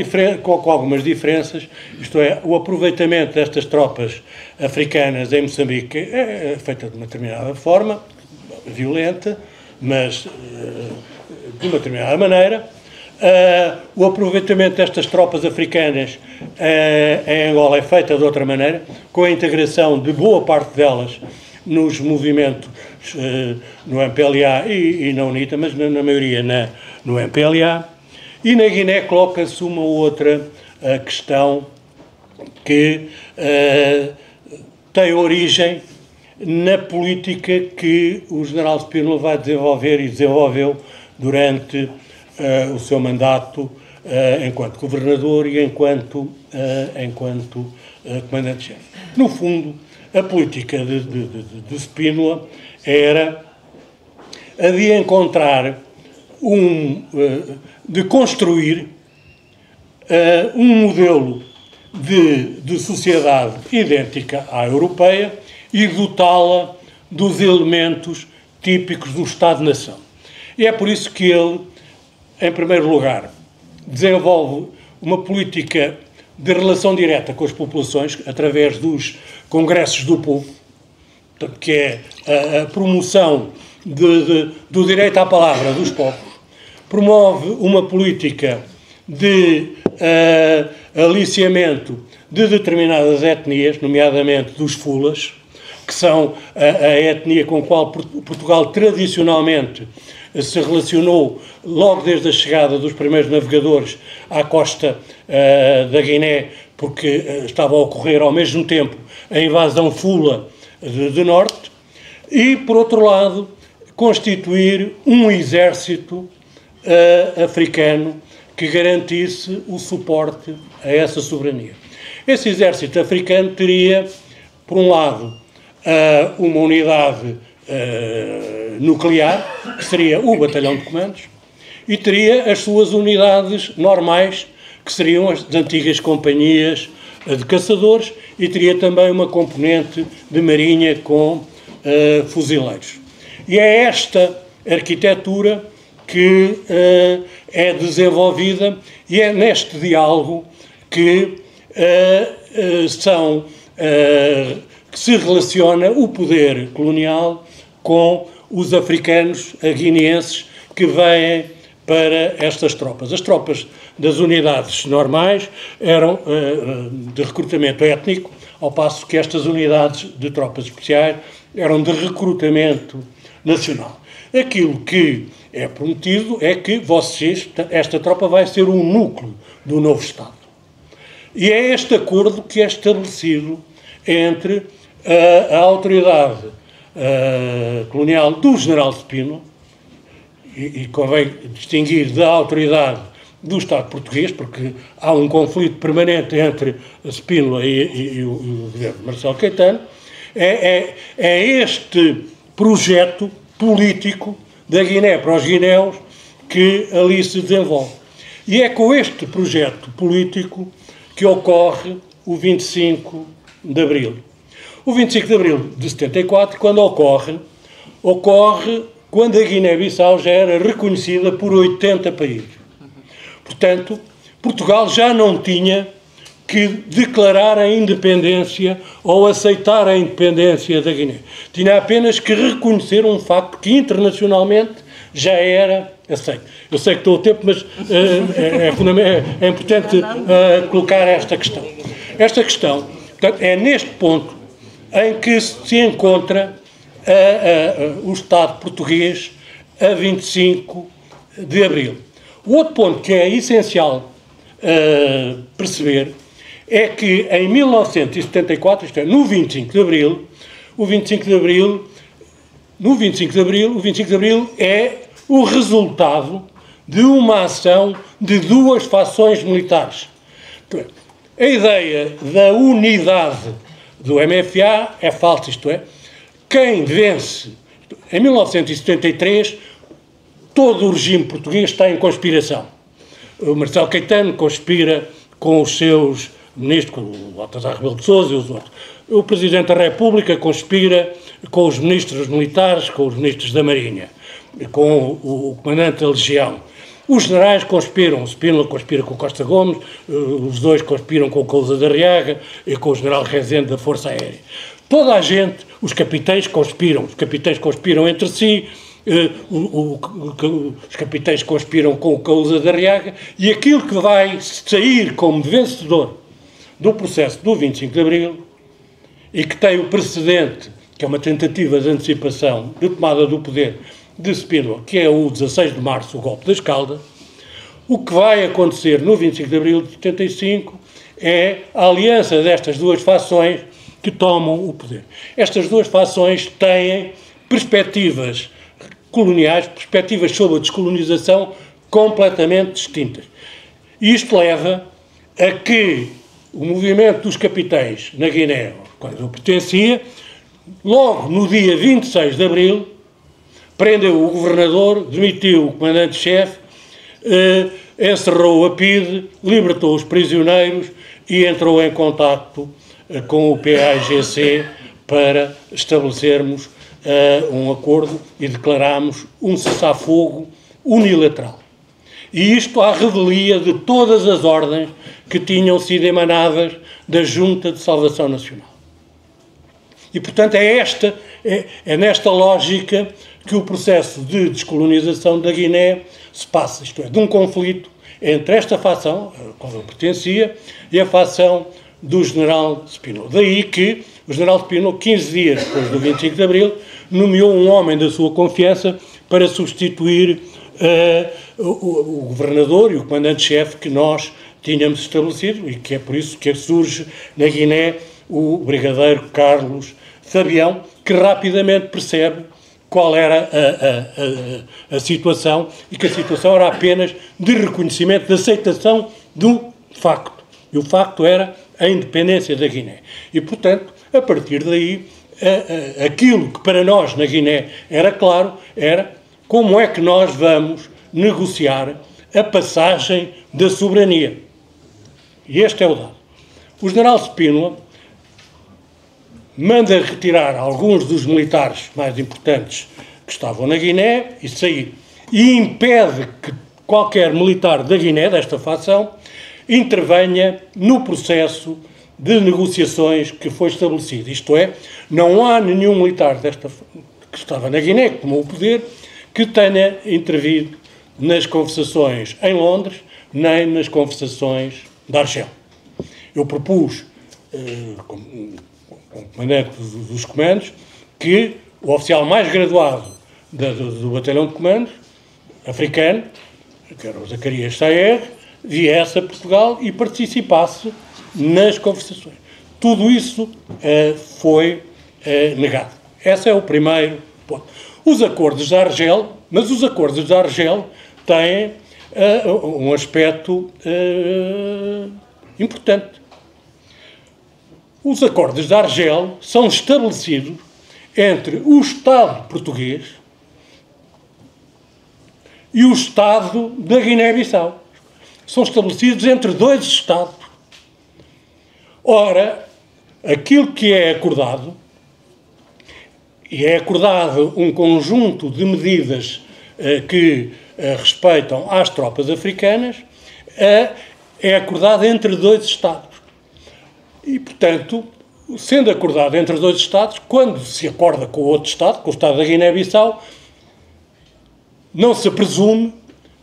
algumas diferenças, isto é, o aproveitamento destas tropas africanas em Moçambique é feito de uma determinada forma, violenta, mas de uma determinada maneira. O aproveitamento destas tropas africanas em Angola é feita de outra maneira, com a integração de boa parte delas nos movimentos no MPLA e na UNITA, mas na maioria no MPLA. E na Guiné coloca-se uma outra questão que tem origem na política que o general Spínola vai desenvolver e desenvolveu durante o seu mandato enquanto governador e enquanto comandante-chefe. No fundo, a política de Spínola era a de encontrar de construir um modelo de sociedade idêntica à europeia e dotá-la dos elementos típicos do Estado-nação. E é por isso que ele, em primeiro lugar, desenvolve uma política de relação direta com as populações, através dos congressos do povo, que é a promoção do direito à palavra dos povos. Promove uma política de aliciamento de determinadas etnias, nomeadamente dos fulas, que são a etnia com a qual Portugal tradicionalmente se relacionou logo desde a chegada dos primeiros navegadores à costa da Guiné, porque estava a ocorrer ao mesmo tempo a invasão fula de norte, e, por outro lado, constituir um exército africano que garantisse o suporte a essa soberania. Esse exército africano teria, por um lado, uma unidade nuclear, que seria o Batalhão de Comandos, e teria as suas unidades normais, que seriam as antigas companhias de caçadores, e teria também uma componente de marinha com fuzileiros. E é esta arquitetura que é desenvolvida, e é neste diálogo que que se relaciona o poder colonial com os africanos guineenses que vêm para estas tropas. As tropas das unidades normais eram de recrutamento étnico, ao passo que estas unidades de tropas especiais eram de recrutamento nacional. Aquilo que é prometido é que esta tropa vai ser um núcleo do novo Estado. E é este acordo que é estabelecido entre a autoridade colonial do general Spínola, e convém distinguir da autoridade do Estado português, porque há um conflito permanente entre Spínola e o governo de Marcelo Caetano. É este projeto político da Guiné para os guineus que ali se desenvolve. E é com este projeto político que ocorre o 25 de Abril. O 25 de Abril de 74, quando ocorre quando a Guiné-Bissau já era reconhecida por 80 países. Portanto, Portugal já não tinha que declarar a independência ou aceitar a independência da Guiné. Tinha apenas que reconhecer um facto que internacionalmente já era aceito. Eu sei que estou a tempo, mas é importante colocar esta questão. Esta questão, portanto, é neste ponto em que se encontra o Estado português a 25 de Abril. O outro ponto que é essencial perceber é que em 1974, isto é, no 25 de Abril, o 25 de Abril é o resultado de uma ação de duas fações militares. A ideia da unidade do MFA é falsa, isto é, quem vence em 1973, todo o regime português está em conspiração. O Marcelo Caetano conspira com os seus ministros, com o Baltazar Rebelo de Sousa e os outros. O Presidente da República conspira com os ministros militares, com os ministros da Marinha, com o comandante da Legião. Os generais conspiram, o Spínola conspira com o Costa Gomes, os dois conspiram com o Cousa da Arriaga e com o general Rezende da Força Aérea. Toda a gente, os capitães conspiram entre si, os capitães conspiram com o Cousa da Arriaga, e aquilo que vai sair como vencedor do processo do 25 de Abril, e que tem o precedente, que é uma tentativa de antecipação de tomada do poder de Spínola, que é o 16 de março, o golpe das Caldas, o que vai acontecer no 25 de Abril de 75 é a aliança destas duas fações que tomam o poder. Estas duas fações têm perspectivas coloniais, perspectivas sobre a descolonização completamente distintas. E isto leva a que o movimento dos capitães na Guiné, quando eu pertencia, logo no dia 26 de Abril, prendeu o governador, demitiu o comandante-chefe, encerrou a PIDE, libertou os prisioneiros e entrou em contacto com o PAIGC para estabelecermos um acordo e declararmos um cessar-fogo unilateral. E isto à revelia de todas as ordens que tinham sido emanadas da Junta de Salvação Nacional. E, portanto, é nesta lógica que o processo de descolonização da Guiné se passa, isto é, de um conflito entre esta facção, a qual eu pertencia, e a facção do general Spínola. Daí que o general Spínola, 15 dias depois do 25 de Abril, nomeou um homem da sua confiança para substituir o governador e o comandante-chefe que nós tínhamos estabelecido, e que é por isso que surge na Guiné o brigadeiro Carlos Fabião, que rapidamente percebe qual era a situação, e que a situação era apenas de reconhecimento, de aceitação do facto. E o facto era a independência da Guiné. E, portanto, a partir daí, aquilo que para nós na Guiné era claro, era como é que nós vamos negociar a passagem da soberania. E este é o dado. O general Spínola manda retirar alguns dos militares mais importantes que estavam na Guiné e sair. E impede que qualquer militar da Guiné, desta facção, intervenha no processo de negociações que foi estabelecido. Isto é, não há nenhum militar que estava na Guiné, que tomou o poder, que tenha intervido nas conversações em Londres, nem nas conversações de Argel. Eu propus, como comandante dos comandos, que o oficial mais graduado do batalhão de comandos africano, que era o Zacarias Saer, viesse a Portugal e participasse nas conversações. Tudo isso foi negado. Esse é o primeiro ponto. Os acordos de Argel, mas os acordos de Argel têm um aspecto importante. Os acordos de Argel são estabelecidos entre o Estado português e o Estado da Guiné-Bissau. São estabelecidos entre dois Estados. Ora, aquilo que é acordado, e é acordado um conjunto de medidas que respeitam às tropas africanas, é acordado entre dois Estados. E, portanto, sendo acordado entre os dois Estados, quando se acorda com o outro Estado, com o Estado da Guiné-Bissau, não se presume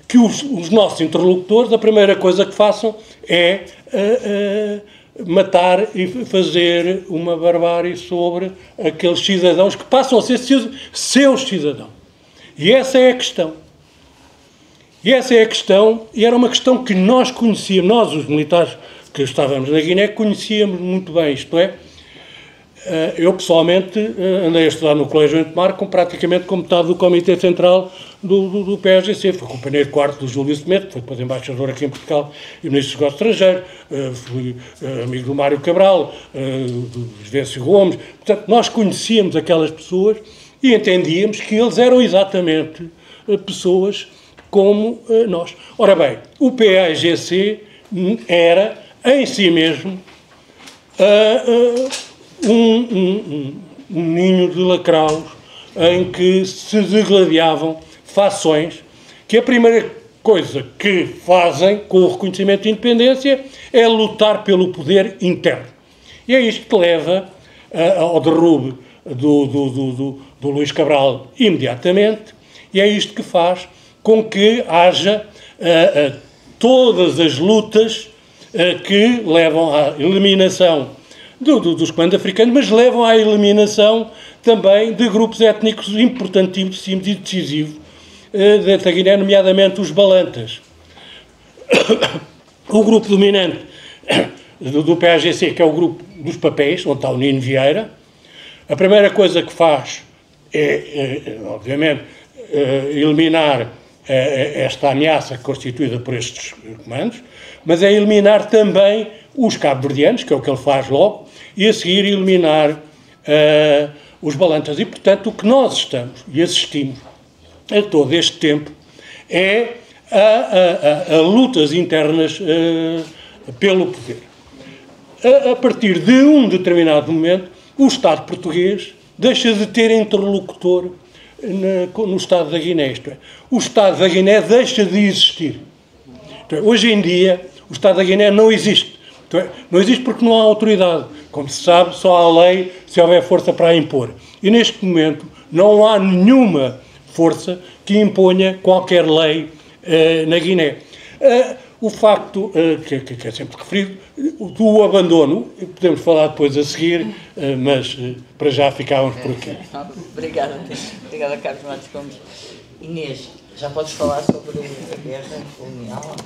que os nossos interlocutores, a primeira coisa que façam é matar e fazer uma barbárie sobre aqueles cidadãos que passam a ser seus cidadãos. E essa é a questão. E essa é a questão, e era uma questão que nós conhecíamos, nós, os militares que estávamos na Guiné, conhecíamos muito bem, isto é, eu pessoalmente andei a estudar no Colégio Entomar praticamente como metade do Comitê Central do PSGC, fui companheiro quarto do Júlio Semedo, foi depois embaixador aqui em Portugal e ministro dos Negócios Estrangeiros, fui amigo do Mário Cabral, do Esvécio Gomes, portanto, nós conhecíamos aquelas pessoas e entendíamos que eles eram exatamente pessoas como nós. Ora bem, o PAGC era, em si mesmo, um ninho de lacraus em que se degladiavam fações que a primeira coisa que fazem com o reconhecimento de independência é lutar pelo poder interno. E é isto que leva ao derrube do Luís Cabral imediatamente, e é isto que faz com que haja todas as lutas que levam à eliminação dos comandos africanos, mas levam à eliminação também de grupos étnicos importantíssimos e decisivos dentro da Guiné, nomeadamente os balantas. O grupo dominante do PAGC, que é o grupo dos papéis, onde está o Nino Vieira, a primeira coisa que faz é obviamente, eliminar esta ameaça constituída por estes comandos, mas é eliminar também os cabo-verdianos, que é o que ele faz logo, e a seguir eliminar os balantas. E, portanto, o que nós estamos e assistimos a todo este tempo é a lutas internas pelo poder. A partir de um determinado momento, o Estado português deixa de ter interlocutor no Estado da Guiné. Isto é, o Estado da Guiné deixa de existir. Então, hoje em dia, o Estado da Guiné não existe. Então, não existe porque não há autoridade. Como se sabe, só há lei se houver força para a impor. E neste momento não há nenhuma força que imponha qualquer lei na Guiné. O facto, que é sempre referido, do abandono, podemos falar depois a seguir, mas para já ficávamos por aqui. Obrigada, Carlos Matos Gomes. Inês, já podes falar sobre a guerra colonial?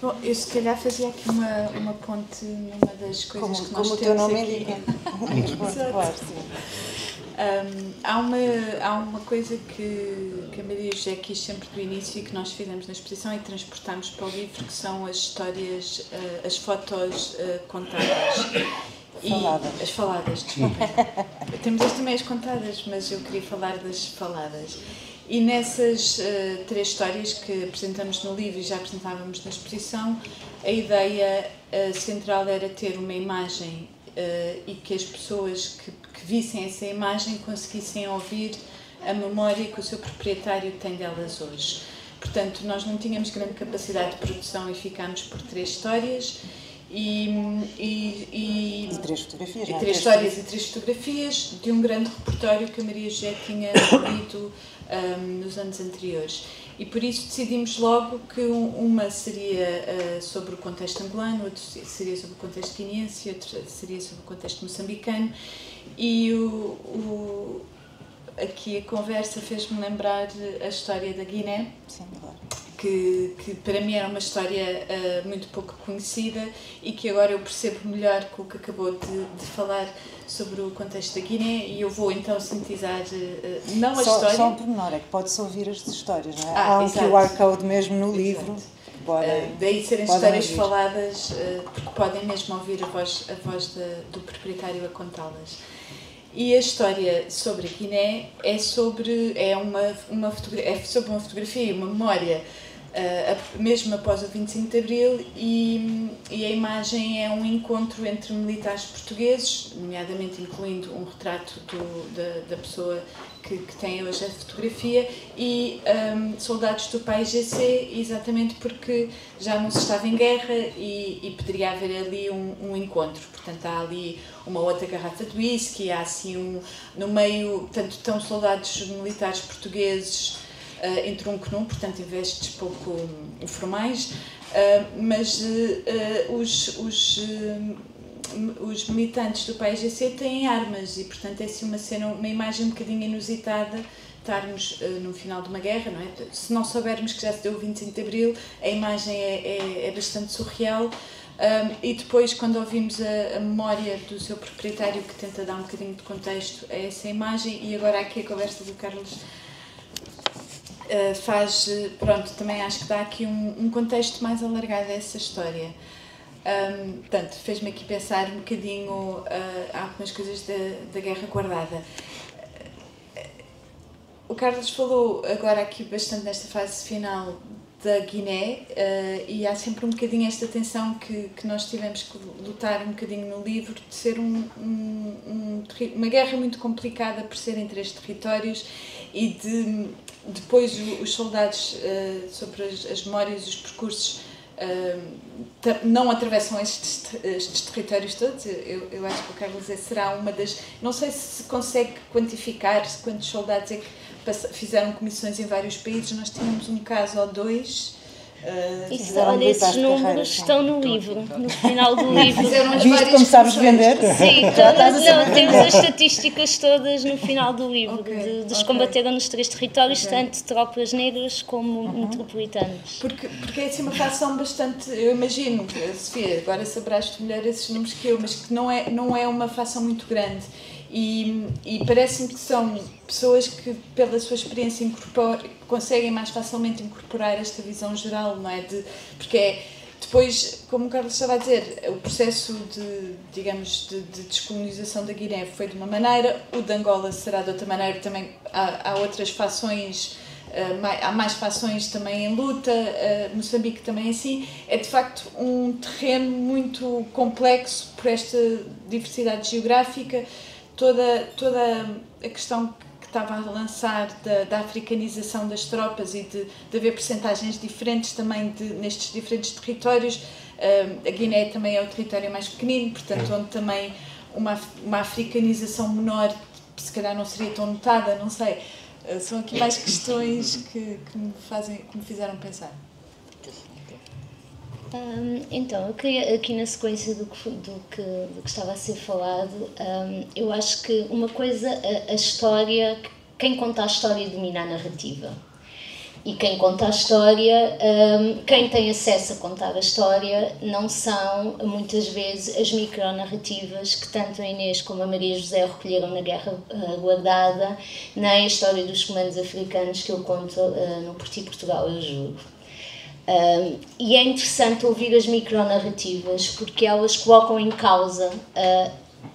Bom, eu se calhar fazia aqui uma ponte numa das coisas que nós temos aqui. Claro, há uma coisa que a Maria José quis sempre do início e que nós fizemos na exposição e transportamos para o livro, que são as histórias, as fotos contadas. As faladas, desculpa. Temos também as contadas, mas eu queria falar das faladas. E nessas 3 histórias que apresentamos no livro e já apresentávamos na exposição, a ideia central era ter uma imagem e que as pessoas que vissem essa imagem conseguissem ouvir a memória que o seu proprietário tem delas hoje. Portanto, nós não tínhamos grande capacidade de produção e ficámos por 3 histórias E 3 fotografias, não é? 3 histórias e 3 fotografias de um grande repertório que a Maria José tinha lido nos anos anteriores. E por isso decidimos logo que uma seria sobre o contexto angolano, outra seria sobre o contexto guineense, outra seria sobre o contexto moçambicano. E aqui a conversa fez-me lembrar a história da Guiné. Sim, claro. Que para mim era uma história muito pouco conhecida e que agora eu percebo melhor com o que acabou de falar sobre o contexto da Guiné, e eu vou então sintetizar não a história... Só um pormenor, é que pode-se ouvir as histórias, não é? Há um QR Code mesmo no livro. Daí serem histórias faladas, porque podem mesmo ouvir a voz do proprietário a contá-las. E a história sobre a Guiné é sobre uma fotografia e uma memória, mesmo após o 25 de Abril, e a imagem é um encontro entre militares portugueses, nomeadamente incluindo um retrato da pessoa que tem hoje a fotografia, e soldados do PAIGC, exatamente porque já não se estava em guerra e poderia haver ali um encontro. Portanto, há ali uma outra garrafa de whisky, há assim no meio, portanto, estão soldados militares portugueses entre um que num, portanto, em vestes pouco informais, mas os militantes do PAIGC têm armas e, portanto, é assim uma imagem um bocadinho inusitada estarmos no final de uma guerra, não é? Se não soubermos que já se deu o 25 de Abril, a imagem é bastante surreal. E depois, quando ouvimos a memória do seu proprietário, que tenta dar um bocadinho de contexto a essa imagem, e agora aqui a conversa do Carlos também acho que dá aqui um contexto mais alargado a essa história. Portanto, fez-me aqui pensar um bocadinho algumas coisas da Guerra Guardada. O Carlos falou agora aqui bastante nesta fase final da Guiné, e há sempre um bocadinho esta tensão que nós tivemos que lutar um bocadinho no livro, de ser uma guerra muito complicada por ser em 3 territórios, e depois os soldados, sobre as memórias e os percursos, não atravessam estes territórios todos. Eu acho que o Carlos será uma das... Não sei se consegue quantificar quantos soldados é que fizeram comissões em vários países. Nós tínhamos um caso ou 2. Olha, esses números estão no livro, no final do livro. Viste como sabes vender? Sim, temos as estatísticas todas no final do livro, dos que combateram nos 3 territórios, tanto tropas negras como metropolitanas. Porque é assim uma facção bastante, eu imagino, Sofia, agora saberás melhor esses números que eu, mas que não é uma facção muito grande. E parece-me que são pessoas que, pela sua experiência, conseguem mais facilmente incorporar esta visão geral, não é? Porque depois, como o Carlos estava a dizer, o processo de descolonização da Guiné foi de uma maneira, o de Angola será de outra maneira, também há outras fações, há mais fações também em luta, Moçambique também assim. É de facto um terreno muito complexo por esta diversidade geográfica. Toda a questão que estava a lançar da africanização das tropas e de haver percentagens diferentes também nestes diferentes territórios. A Guiné também é o território mais pequenino, portanto, onde também uma africanização menor se calhar não seria tão notada, não sei. São aqui mais questões que me fizeram pensar. Então, eu queria, aqui na sequência do que estava a ser falado, eu acho que uma coisa, a história, quem conta a história domina a narrativa. E quem conta a história, quem tem acesso a contar a história, não são, muitas vezes, as micronarrativas que tanto a Inês como a Maria José recolheram na Guerra Guardada, nem a história dos comandos africanos que eu conto no Por Ti Portugal, eu juro. E é interessante ouvir as micronarrativas porque elas colocam em causa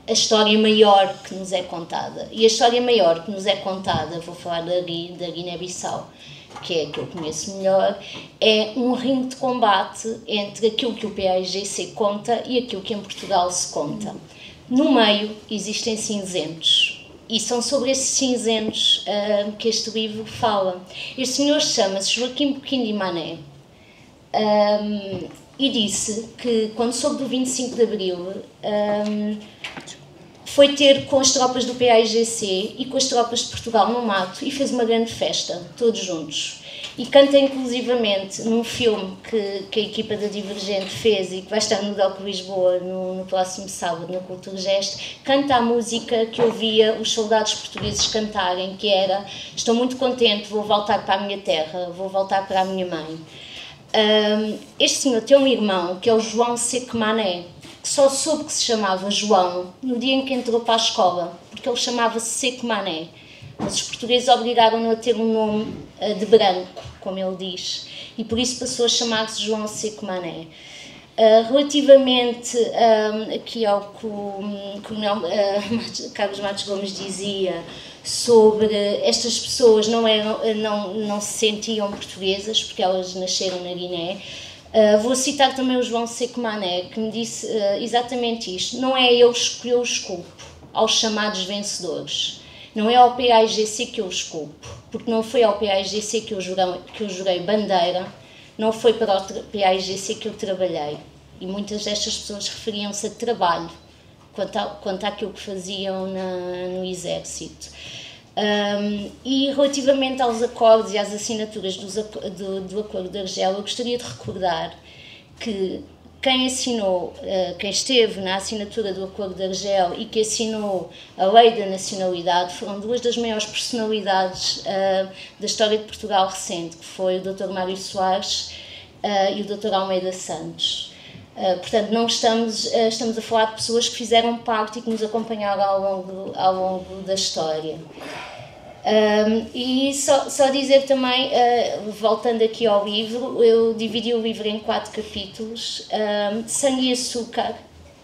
a história maior que nos é contada. E a história maior que nos é contada, vou falar da Guiné-Bissau, que é a que eu conheço melhor, é um ringue de combate entre aquilo que o PAIGC conta e aquilo que em Portugal se conta. No meio existem cinzentos, e são sobre esses cinzentos que este livro fala. Este senhor chama-se Joaquim Boquim de Mané, e disse que, quando soube do 25 de Abril, foi ter com as tropas do PAIGC e com as tropas de Portugal no mato e fez uma grande festa, todos juntos. E canta inclusivamente num filme que a equipa da Divergente fez e que vai estar no DOC Lisboa no próximo sábado, na Cultura Geste, canta a música que ouvia os soldados portugueses cantarem, que era: estou muito contente, vou voltar para a minha terra, vou voltar para a minha mãe. Este senhor tem um irmão, que é o João Seco Mané, que só soube que se chamava João no dia em que entrou para a escola, porque ele chamava-se Seco Mané. Mas os portugueses obrigaram-no a ter um nome de branco, como ele diz, e por isso passou a chamar-se João Seco Mané. Relativamente aqui ao que o Coronel Carlos Matos Gomes dizia sobre estas pessoas não se sentiam portuguesas porque elas nasceram na Guiné, vou citar também o João Seco Mané, que me disse exatamente isto: não é eu que eu os culpo aos chamados vencedores, não é ao PAIGC que eu os culpo, porque não foi ao PAIGC que eu jurei bandeira, não foi para o PAIGC que eu trabalhei. E muitas destas pessoas referiam-se a trabalho quanto àquilo que faziam no Exército. E relativamente aos acordos e às assinaturas do Acordo de Argel, eu gostaria de recordar que quem esteve na assinatura do Acordo de Argel e que assinou a Lei da Nacionalidade foram duas das maiores personalidades da história de Portugal recente, que foi o Dr. Mário Soares e o Dr. Almeida Santos. Portanto, não estamos a falar de pessoas que fizeram parte e que nos acompanharam ao longo da história. E só dizer também, voltando aqui ao livro, eu dividi o livro em 4 capítulos. Sangue e Açúcar,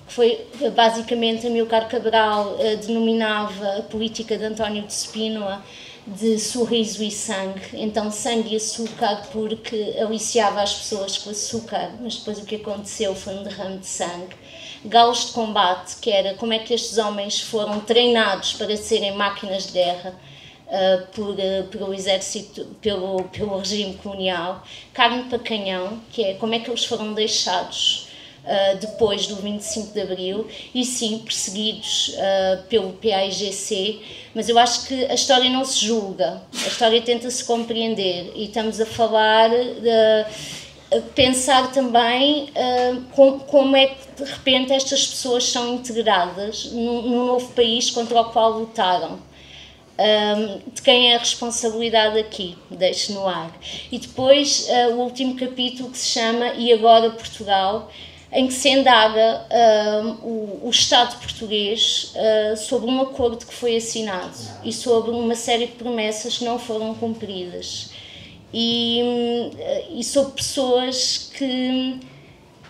que foi basicamente Amilcar Cabral denominava a política de António de Spínola de sorriso e sangue. Então, sangue e açúcar, porque aliciava as pessoas com açúcar, mas depois o que aconteceu foi um derrame de sangue. Galos de combate, que era como é que estes homens foram treinados para serem máquinas de guerra pelo exército, pelo regime colonial. Carne para canhão, que é como é que eles foram deixados depois do 25 de Abril, e sim, perseguidos pelo PAIGC, mas eu acho que a história não se julga, a história tenta-se compreender, e estamos a falar pensar também como é que de repente estas pessoas são integradas num novo país contra o qual lutaram. De quem é a responsabilidade aqui, deixo no ar. E depois o último capítulo, que se chama E Agora Portugal, em que se indaga o Estado português sobre um acordo que foi assinado e sobre uma série de promessas que não foram cumpridas. E sobre pessoas que,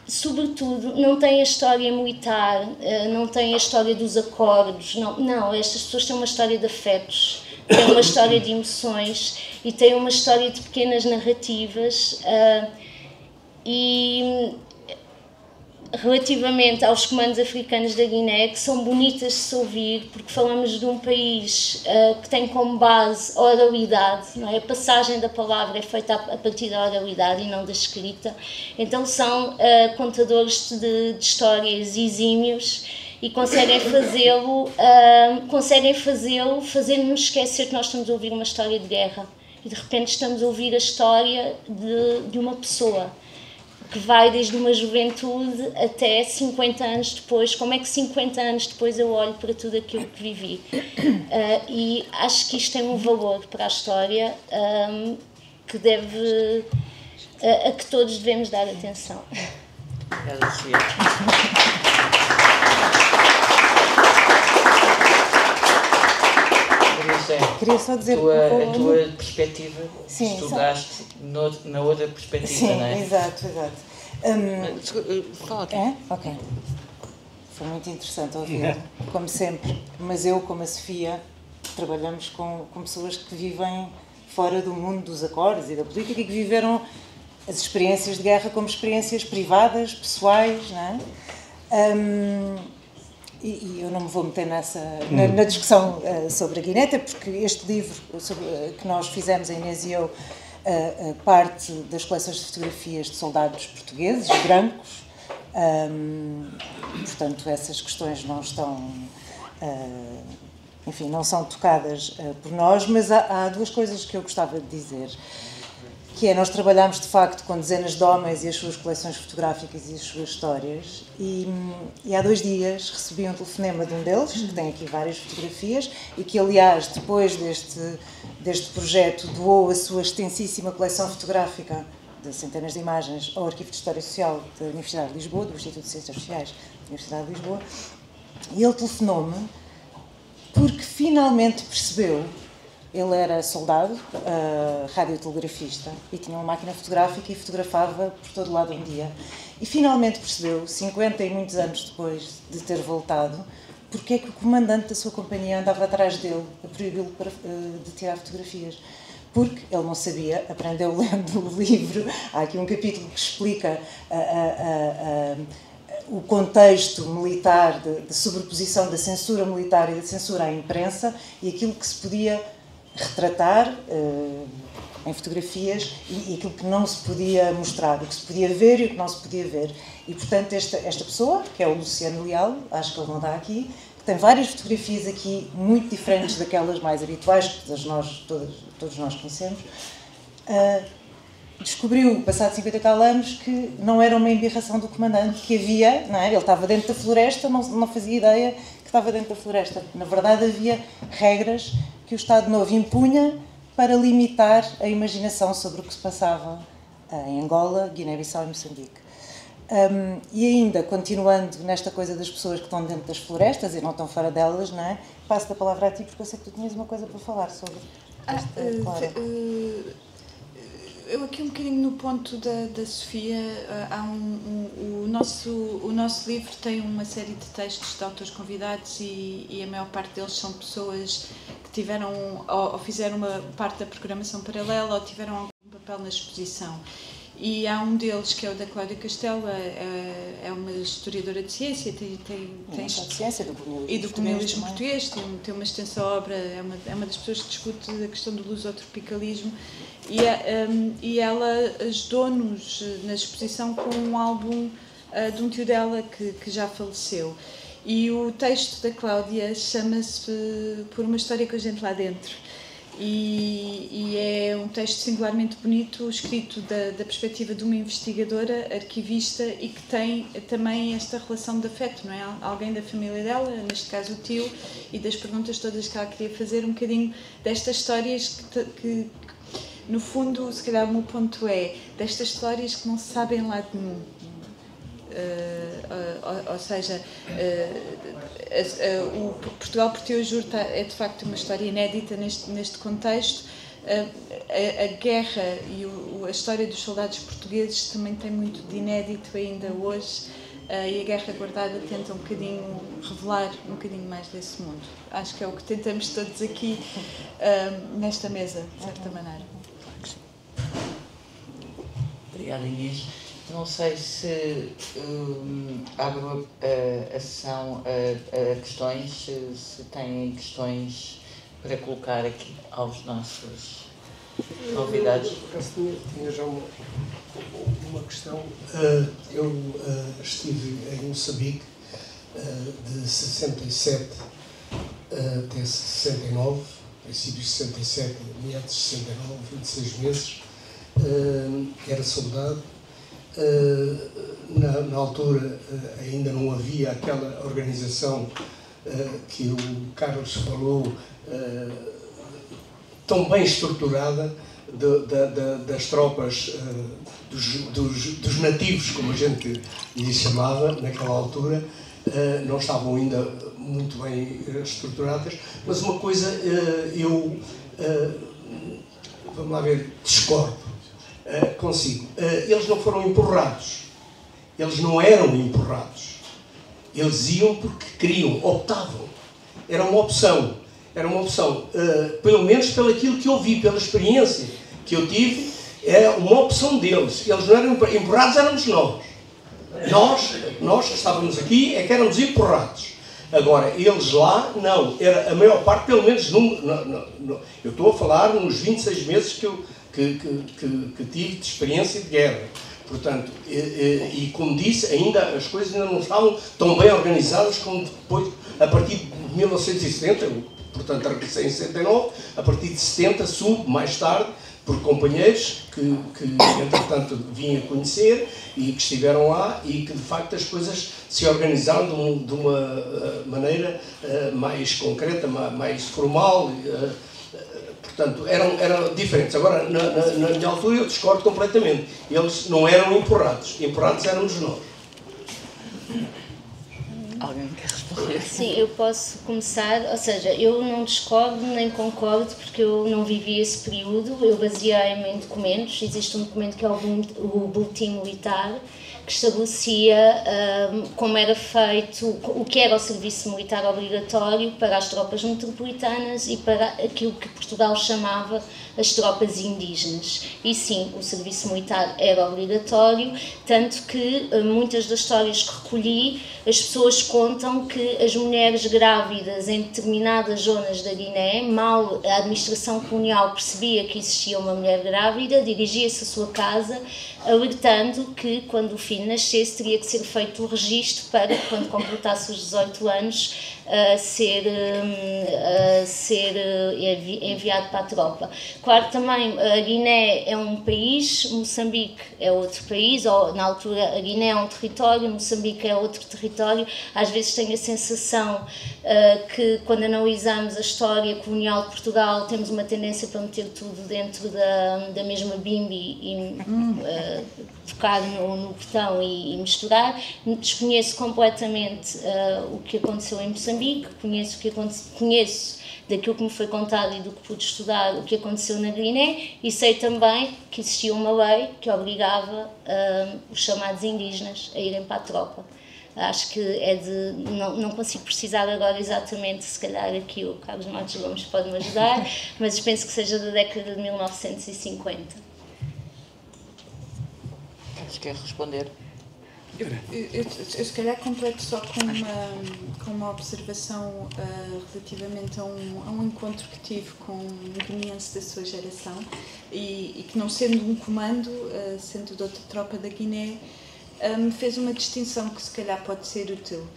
sobretudo, não têm a história militar, não têm a história dos acordos, não, estas pessoas têm uma história de afetos, têm uma história de emoções e têm uma história de pequenas narrativas. E relativamente aos comandos africanos da Guiné, que são bonitas de se ouvir, porque falamos de um país que tem como base a oralidade, não é? A passagem da palavra é feita a partir da oralidade e não da escrita. Então são contadores de histórias exímios e conseguem fazer-nos esquecer que nós estamos a ouvir uma história de guerra e de repente estamos a ouvir a história de uma pessoa que vai desde uma juventude até 50 anos depois. Como é que 50 anos depois eu olho para tudo aquilo que vivi? E acho que isto tem um valor para a história que a que todos devemos dar atenção. Obrigada, Sofia. Queria só dizer a tua perspectiva, sim, estudaste na outra perspectiva, sim, não é? Exato. Fala aqui. É? Ok. Foi muito interessante ouvir, como sempre. Mas eu, como a Sofia, trabalhamos com pessoas que vivem fora do mundo dos acordes e da política e que viveram as experiências de guerra como experiências privadas, pessoais, não é? E eu não me vou meter na discussão sobre a Guiné, porque este livro que nós fizemos, a Inês e eu, parte das coleções de fotografias de soldados portugueses, brancos. Portanto, essas questões não estão, enfim, não são tocadas por nós, mas há duas coisas que eu gostava de dizer, que é, nós trabalhamos de facto com dezenas de homens e as suas coleções fotográficas e as suas histórias, e há 2 dias recebi um telefonema de um deles, que tem aqui várias fotografias, e que aliás, depois deste projeto, doou a sua extensíssima coleção fotográfica de centenas de imagens ao Arquivo de História Social da Universidade de Lisboa, do Instituto de Ciências Sociais da Universidade de Lisboa, e ele telefonou-me porque finalmente percebeu. Ele era soldado, radiotelegrafista, e tinha uma máquina fotográfica e fotografava por todo lado um dia. E finalmente percebeu, 50 e muitos anos depois de ter voltado, porque é que o comandante da sua companhia andava atrás dele a proibi-lo de tirar fotografias. Porque ele não sabia, aprendeu lendo o livro. Há aqui um capítulo que explica o contexto militar de sobreposição da censura militar e da censura à imprensa e aquilo que se podia retratar em fotografias e aquilo que não se podia mostrar, o que se podia ver e o que não se podia ver. E, portanto, esta pessoa, que é o Luciano Leal, acho que ele não está aqui, que tem várias fotografias aqui muito diferentes daquelas mais habituais que todos nós conhecemos, descobriu, passado 50 e tal anos, que não era uma embirração do comandante, que havia, não é? Ele estava dentro da floresta, não fazia ideia que estava dentro da floresta. Na verdade, havia regras que o Estado Novo impunha para limitar a imaginação sobre o que se passava em Angola, Guiné-Bissau e Moçambique. E ainda, continuando nesta coisa das pessoas que estão dentro das florestas e não estão fora delas, não é? Passo a palavra a ti, porque eu sei que tu tinhas uma coisa para falar sobre esta Clara. Eu aqui um bocadinho no ponto da Sofia, o nosso livro tem uma série de textos de autores convidados e a maior parte deles são pessoas que tiveram ou fizeram uma parte da programação paralela ou tiveram algum papel na exposição. E há um deles, que é o da Cláudia Castelo, é uma historiadora de ciência, tem de ciência, do colonialismo e do colonialismo português, tem uma extensa obra, é uma das pessoas que discute a questão do lusotropicalismo, e ela ajudou-nos na exposição com um álbum de um tio dela que já faleceu. E o texto da Cláudia chama-se Por uma História com a Gente Lá Dentro. E é um texto singularmente bonito, escrito da perspectiva de uma investigadora, arquivista, e que tem também esta relação de afeto, não é? Alguém da família dela, neste caso o tio, e das perguntas todas que ela queria fazer, um bocadinho destas histórias que no fundo, se calhar o meu ponto é, destas histórias que não se sabem em lado nenhum. Ou seja, o Portugal por Ti Eu Juro é de facto uma história inédita neste contexto. A guerra e a história dos soldados portugueses também tem muito de inédito ainda hoje, e a Guerra Guardada tenta um bocadinho revelar um bocadinho mais desse mundo. Acho que é o que tentamos todos aqui nesta mesa, de certa maneira. Obrigada, Inês. Não sei se abro a sessão a questões, se têm questões para colocar aqui aos nossos convidados. Eu tinha já uma questão. Eu estive em Moçambique de 67 até 69, princípios de 67, meados de 69, 26 meses. Era soldado. Na altura ainda não havia aquela organização que o Carlos falou, tão bem estruturada das tropas dos nativos, como a gente lhes chamava naquela altura. Não estavam ainda muito bem estruturadas, mas uma coisa vamos lá ver, discordo consigo. Eles não foram empurrados, eles não eram empurrados, Eles iam porque queriam, optavam. Era uma opção. Era uma opção. Pelo menos pelo aquilo que eu vi, pela experiência que eu tive, é uma opção deles. Eles não eram empurrados, éramos nós. Nós que estávamos aqui, é que éramos empurrados. Agora, eles lá, não. Era a maior parte, pelo menos, eu estou a falar nos 26 meses que tive de experiência de guerra. Portanto, e como disse, ainda as coisas ainda não estavam tão bem organizadas como depois, a partir de 1970, portanto, regressei em 69, a partir de 70 soube, mais tarde, por companheiros que entretanto vim a conhecer e que estiveram lá e que de facto as coisas se organizaram de uma maneira mais concreta, mais formal, portanto eram diferentes. Agora, na minha altura eu discordo completamente, eles não eram empurrados éramos nós. Alguém quer responder? Sim, eu posso começar, ou seja, eu não discordo nem concordo porque eu não vivi esse período, eu baseei-me em documentos, existe um documento que é o Boletim Militar, que estabelecia como era feito, o que era o serviço militar obrigatório para as tropas metropolitanas e para aquilo que Portugal chamava as tropas indígenas. E sim, o serviço militar era obrigatório, tanto que muitas das histórias que recolhi, as pessoas contam que as mulheres grávidas em determinadas zonas da Guiné, mal a administração colonial percebia que existia uma mulher grávida, dirigia-se à sua casa, alertando que quando o filho nascesse teria que ser feito o registro para, quando completasse os 18 anos, ser enviado para a tropa. Claro, também a Guiné é um país, Moçambique é outro país, ou na altura a Guiné é um território, Moçambique é outro território. Às vezes tenho a sensação que quando analisamos a história colonial de Portugal temos uma tendência para meter tudo dentro da mesma bimbi e tocar no botão e misturar. Desconheço completamente o que aconteceu em Moçambique, conheço daquilo que me foi contado e do que pude estudar o que aconteceu na Guiné, e sei também que existia uma lei que obrigava os chamados indígenas a irem para a tropa. Acho que é de... Não consigo precisar agora exatamente, se calhar aqui o Carlos Matos Gomes pode-me ajudar, mas penso que seja da década de 1950. Carlos, quer responder? Eu se calhar completo só com uma observação relativamente a um encontro que tive com um guineense da sua geração e que, não sendo um comando, sendo de outra tropa da Guiné, me fez uma distinção que se calhar pode ser útil.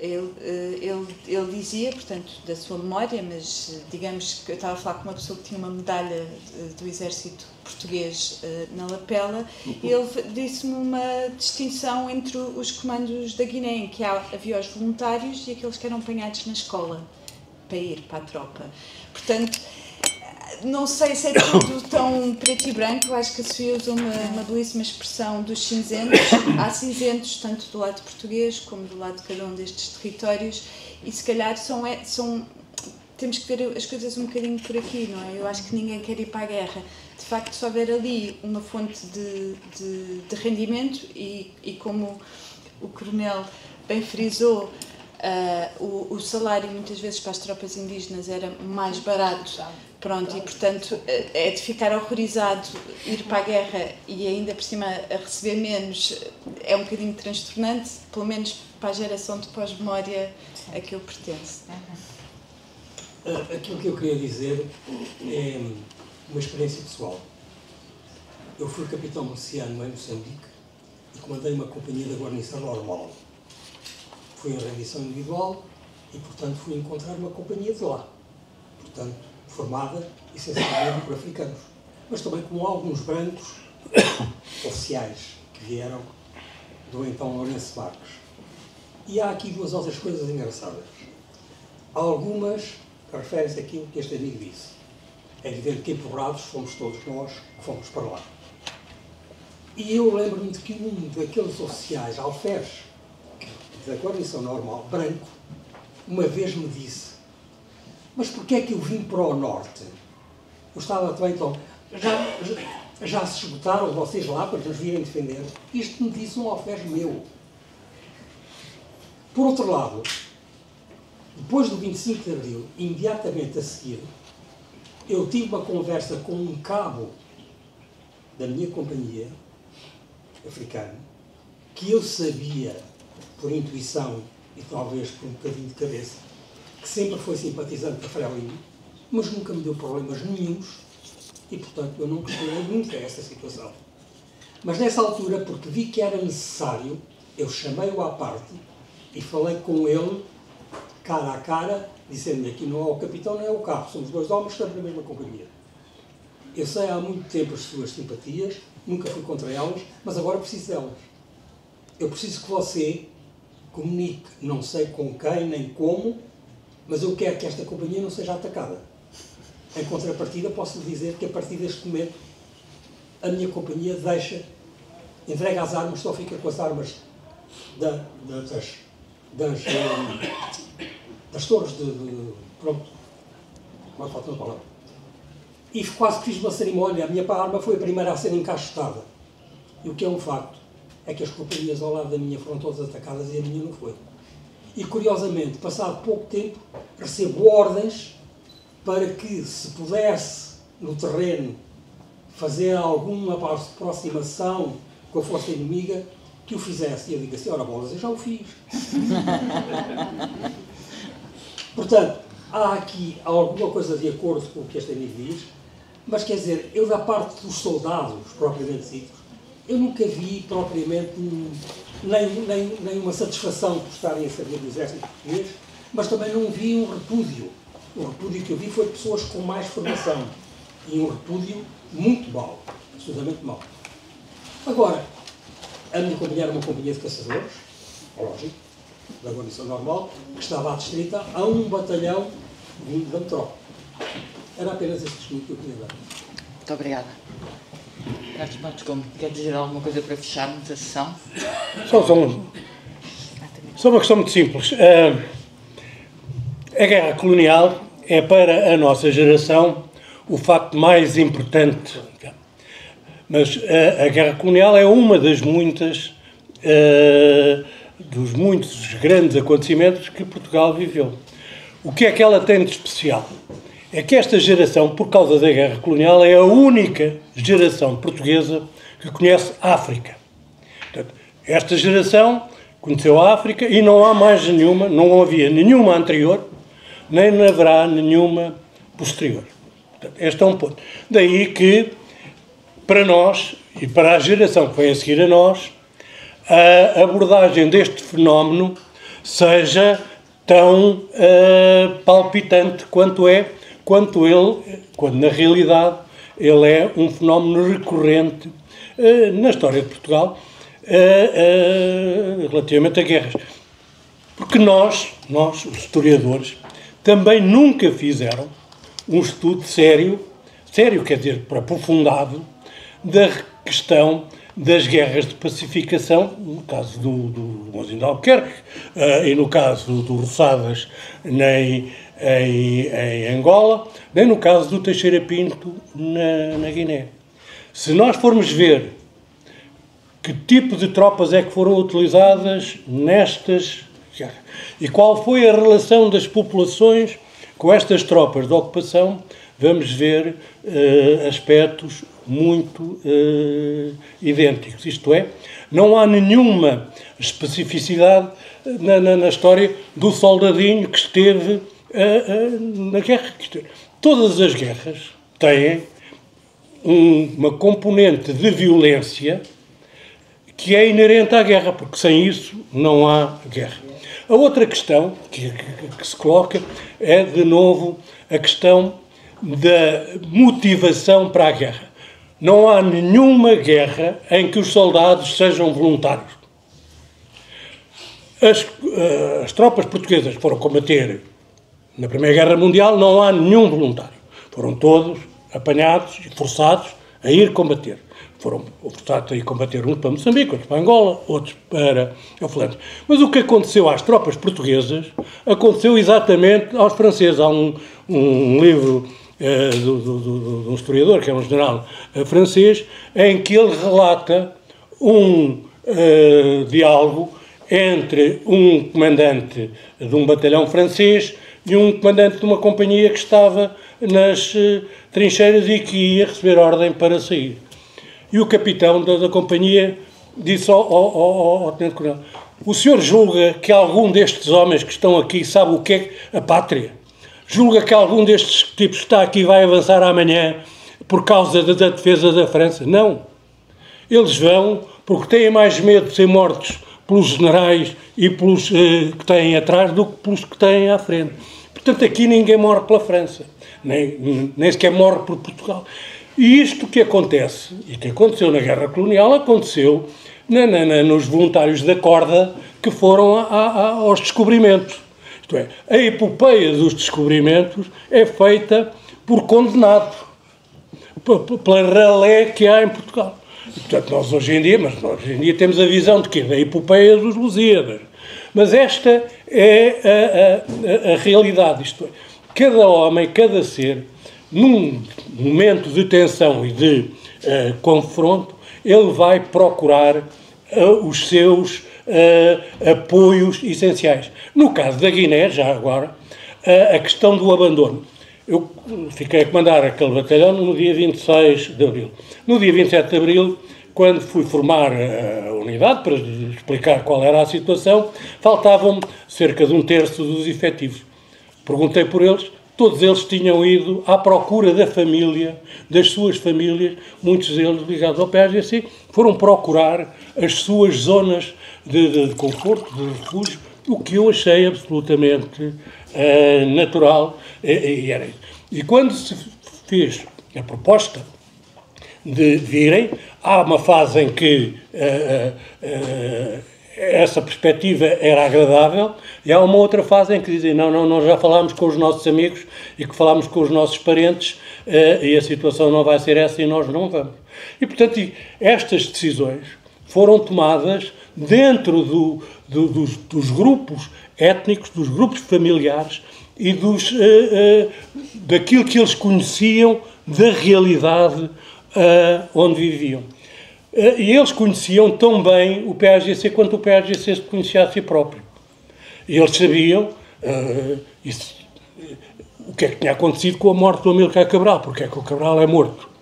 Ele dizia, portanto, da sua memória, mas digamos que eu estava a falar com uma pessoa que tinha uma medalha do exército português na lapela, e ele disse-me uma distinção entre os comandos da Guiné, em que havia os voluntários e aqueles que eram apanhados na escola para ir para a tropa. Portanto, não sei se é tudo tão preto e branco. Eu acho que a Sofia usou uma belíssima expressão dos cinzentos. Há cinzentos tanto do lado português como do lado de cada um destes territórios, e se calhar temos que ver as coisas um bocadinho por aqui, não é? Eu acho que ninguém quer ir para a guerra. De facto, se houver ali uma fonte de rendimento e como o Coronel bem frisou, o salário muitas vezes para as tropas indígenas era mais barato, pronto, e portanto é de ficar horrorizado ir para a guerra e ainda por cima a receber menos, é um bocadinho transtornante, pelo menos para a geração de pós-memória a que eu pertenço. Aquilo que eu queria dizer é uma experiência pessoal. Eu fui capitão miliciano em Moçambique e comandei uma companhia da guarnição normal. Fui em rendição individual e, portanto, fui encontrar uma companhia de lá. Portanto, formada essencialmente por africanos, mas também com alguns brancos oficiais que vieram do então Lourenço Marques. E há aqui duas outras coisas engraçadas. Algumas referem-se àquilo que este amigo disse. É evidente que empurrados fomos todos nós que fomos para lá. E eu lembro-me de que um daqueles oficiais, alferes, da guarnição normal, branco, uma vez me disse: mas porquê é que eu vim para o norte? Eu estava também, então, já se esgotaram vocês lá para nos virem defender? Isto me disse um alferes meu. Por outro lado, depois do 25 de Abril, imediatamente a seguir, eu tive uma conversa com um cabo da minha companhia africana, que eu sabia, por intuição e talvez por um bocadinho de cabeça, que sempre foi simpatizante da Frelimo, mas nunca me deu problemas nenhuns e, portanto, eu não questionei nunca essa situação. Mas nessa altura, porque vi que era necessário, eu chamei-o à parte e falei com ele, cara a cara, dizendo-lhe: aqui não é o capitão nem é o cabo, somos dois homens que estamos na mesma companhia. Eu sei há muito tempo as suas simpatias, nunca fui contra elas, mas agora preciso delas. Eu preciso que você comunique, não sei com quem nem como, mas eu quero que esta companhia não seja atacada. Em contrapartida, posso lhe dizer que a partir deste momento a minha companhia entrega as armas, só fica com as armas das torres pronto, não falta uma palavra. E quase que fiz uma cerimónia, a minha arma foi a primeira a ser encaixotada. E o que é um facto é que as companhias ao lado da minha foram todas atacadas e a minha não foi. E curiosamente, passado pouco tempo, recebo ordens para que, se pudesse no terreno fazer alguma aproximação com a força inimiga, que o fizesse. E eu digo assim: ora bolas, eu já o fiz. Portanto, há aqui alguma coisa de acordo com o que este amigo diz, mas quer dizer, eu da parte dos soldados, propriamente ditos, eu nunca vi propriamente nem uma satisfação por estarem a servir do exército português, mas também não vi um repúdio. O repúdio que eu vi foi de pessoas com mais formação. E um repúdio muito mau, absolutamente mau. Agora, a minha companhia era uma companhia de caçadores, lógico, da guarnição normal, que estava adstrita a um batalhão vindo da metrópole. Era apenas este testemunho que eu queria dar. Muito obrigada. Carlos Matos Gomes, quer dizer alguma coisa para fecharmos a sessão? Só uma questão muito simples. A guerra colonial é, para a nossa geração, o facto mais importante. Mas a guerra colonial é uma das muitas, dos muitos grandes acontecimentos que Portugal viveu. O que é que ela tem de especial? É que esta geração, por causa da guerra colonial, é a única geração portuguesa que conhece a África. Portanto, esta geração conheceu a África e não há mais nenhuma, não havia nenhuma anterior, nem haverá nenhuma posterior. Portanto, este é um ponto. Daí que, para nós, e para a geração que vem a seguir a nós, a abordagem deste fenómeno seja tão palpitante quanto na realidade ele é um fenómeno recorrente na história de Portugal relativamente a guerras. Porque nós, os historiadores, também nunca fizeram um estudo sério quer dizer, aprofundado, da questão das guerras de pacificação, no caso do Mozinho de Albuquerque e no caso do Roçadas em Angola, nem no caso do Teixeira Pinto na Guiné. Se nós formos ver que tipo de tropas é que foram utilizadas nestas guerras e qual foi a relação das populações com estas tropas de ocupação, vamos ver aspectos muito idênticos. Isto é, não há nenhuma especificidade na história do soldadinho que esteve na guerra. Todas as guerras têm uma componente de violência que é inerente à guerra, porque sem isso não há guerra. A outra questão que se coloca é, de novo, a questão da motivação para a guerra. Não há nenhuma guerra em que os soldados sejam voluntários. As tropas portuguesas que foram combater na Primeira Guerra Mundial, não há nenhum voluntário. Foram todos apanhados e forçados a ir combater. Foram forçados a ir combater uns para Moçambique, outros para Angola, outros para a Flandres. Mas o que aconteceu às tropas portuguesas aconteceu exatamente aos franceses. Há um livro de um historiador, que é um general francês, em que ele relata um diálogo entre um comandante de um batalhão francês e um comandante de uma companhia que estava nas trincheiras e que ia receber ordem para sair. E o capitão da companhia disse ao tenente-coronel: o senhor julga que algum destes homens que estão aqui sabe o que é a pátria? Julga que algum destes tipos que está aqui vai avançar amanhã por causa da defesa da França? Não. Eles vão porque têm mais medo de ser mortos pelos generais e pelos que têm atrás do que pelos que têm à frente. Portanto, aqui ninguém morre pela França, nem sequer morre por Portugal. E isto que acontece, e que aconteceu na Guerra Colonial, aconteceu nos voluntários da corda que foram aos descobrimentos. Isto é, a epopeia dos descobrimentos é feita por condenados, pela ralé que há em Portugal. E, portanto, nós hoje em dia temos a visão de quê? Da epopeia dos Lusíadas. Mas esta é a realidade, isto é, cada homem, cada ser, num momento de tensão e de confronto, ele vai procurar os seus apoios essenciais. No caso da Guiné, já agora, a questão do abandono. Eu fiquei a comandar aquele batalhão no dia 26 de abril. No dia 27 de abril, quando fui formar a unidade para explicar qual era a situação, faltavam cerca de 1/3 dos efetivos. Perguntei por eles, todos eles tinham ido à procura da família, das suas famílias, muitos deles ligados ao PAGC, foram procurar as suas zonas de conforto, de refúgio, o que eu achei absolutamente natural. E quando se fez a proposta de virem, há uma fase em que essa perspectiva era agradável e há uma outra fase em que dizem não, nós já falámos com os nossos amigos e que falámos com os nossos parentes e a situação não vai ser essa e nós não vamos. E, portanto, estas decisões foram tomadas dentro dos grupos étnicos, dos grupos familiares e daquilo que eles conheciam da realidade onde viviam. E eles conheciam tão bem o PAGC quanto o PAGC se conhecia a si próprio. E eles sabiam o que é que tinha acontecido com a morte do Amílcar Cabral, porque é que o Cabral é morto.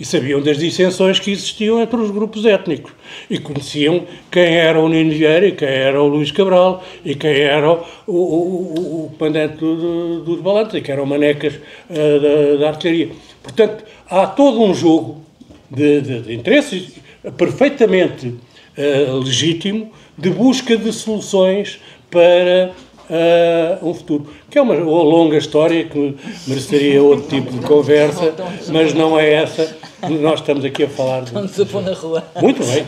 E sabiam das dissensões que existiam entre os grupos étnicos. E conheciam quem era o Nino Vieira, e quem era o Luís Cabral, e quem era o comandante dos Balantes, e quem eram manecas da artilharia. Portanto, há todo um jogo de interesses perfeitamente legítimo de busca de soluções para um futuro. Que é uma longa história que mereceria outro tipo de conversa, mas não é essa. Nós estamos aqui a falar de... Estamos a pôr na rua. Muito bem.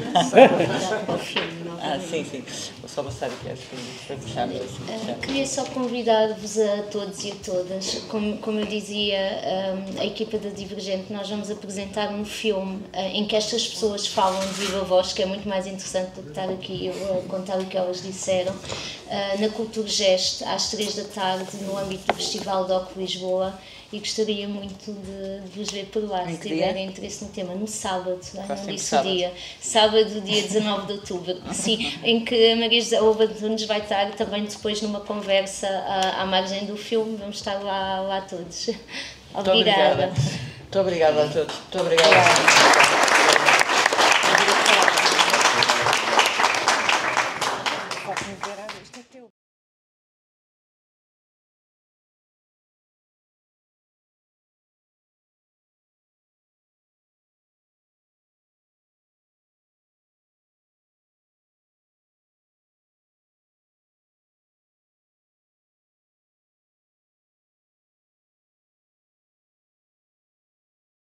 Sim. Vou só passar aqui para fechar. Queria só convidar-vos a todos e a todas. Como eu dizia, a equipa da Divergente, nós vamos apresentar um filme em que estas pessoas falam de viva voz, que é muito mais interessante do que estar aqui a contar o que elas disseram, na Culturgest, às 3 da tarde, no âmbito do Festival DOC Lisboa. E gostaria muito de vos ver por lá, se tiverem interesse no tema, no sábado, não disse o dia. Sábado, dia 19 de outubro, sim, em que a Maria José Antunes vai estar também depois numa conversa à margem do filme. Vamos estar lá todos. Obrigada. Muito obrigada a todos. Muito obrigada.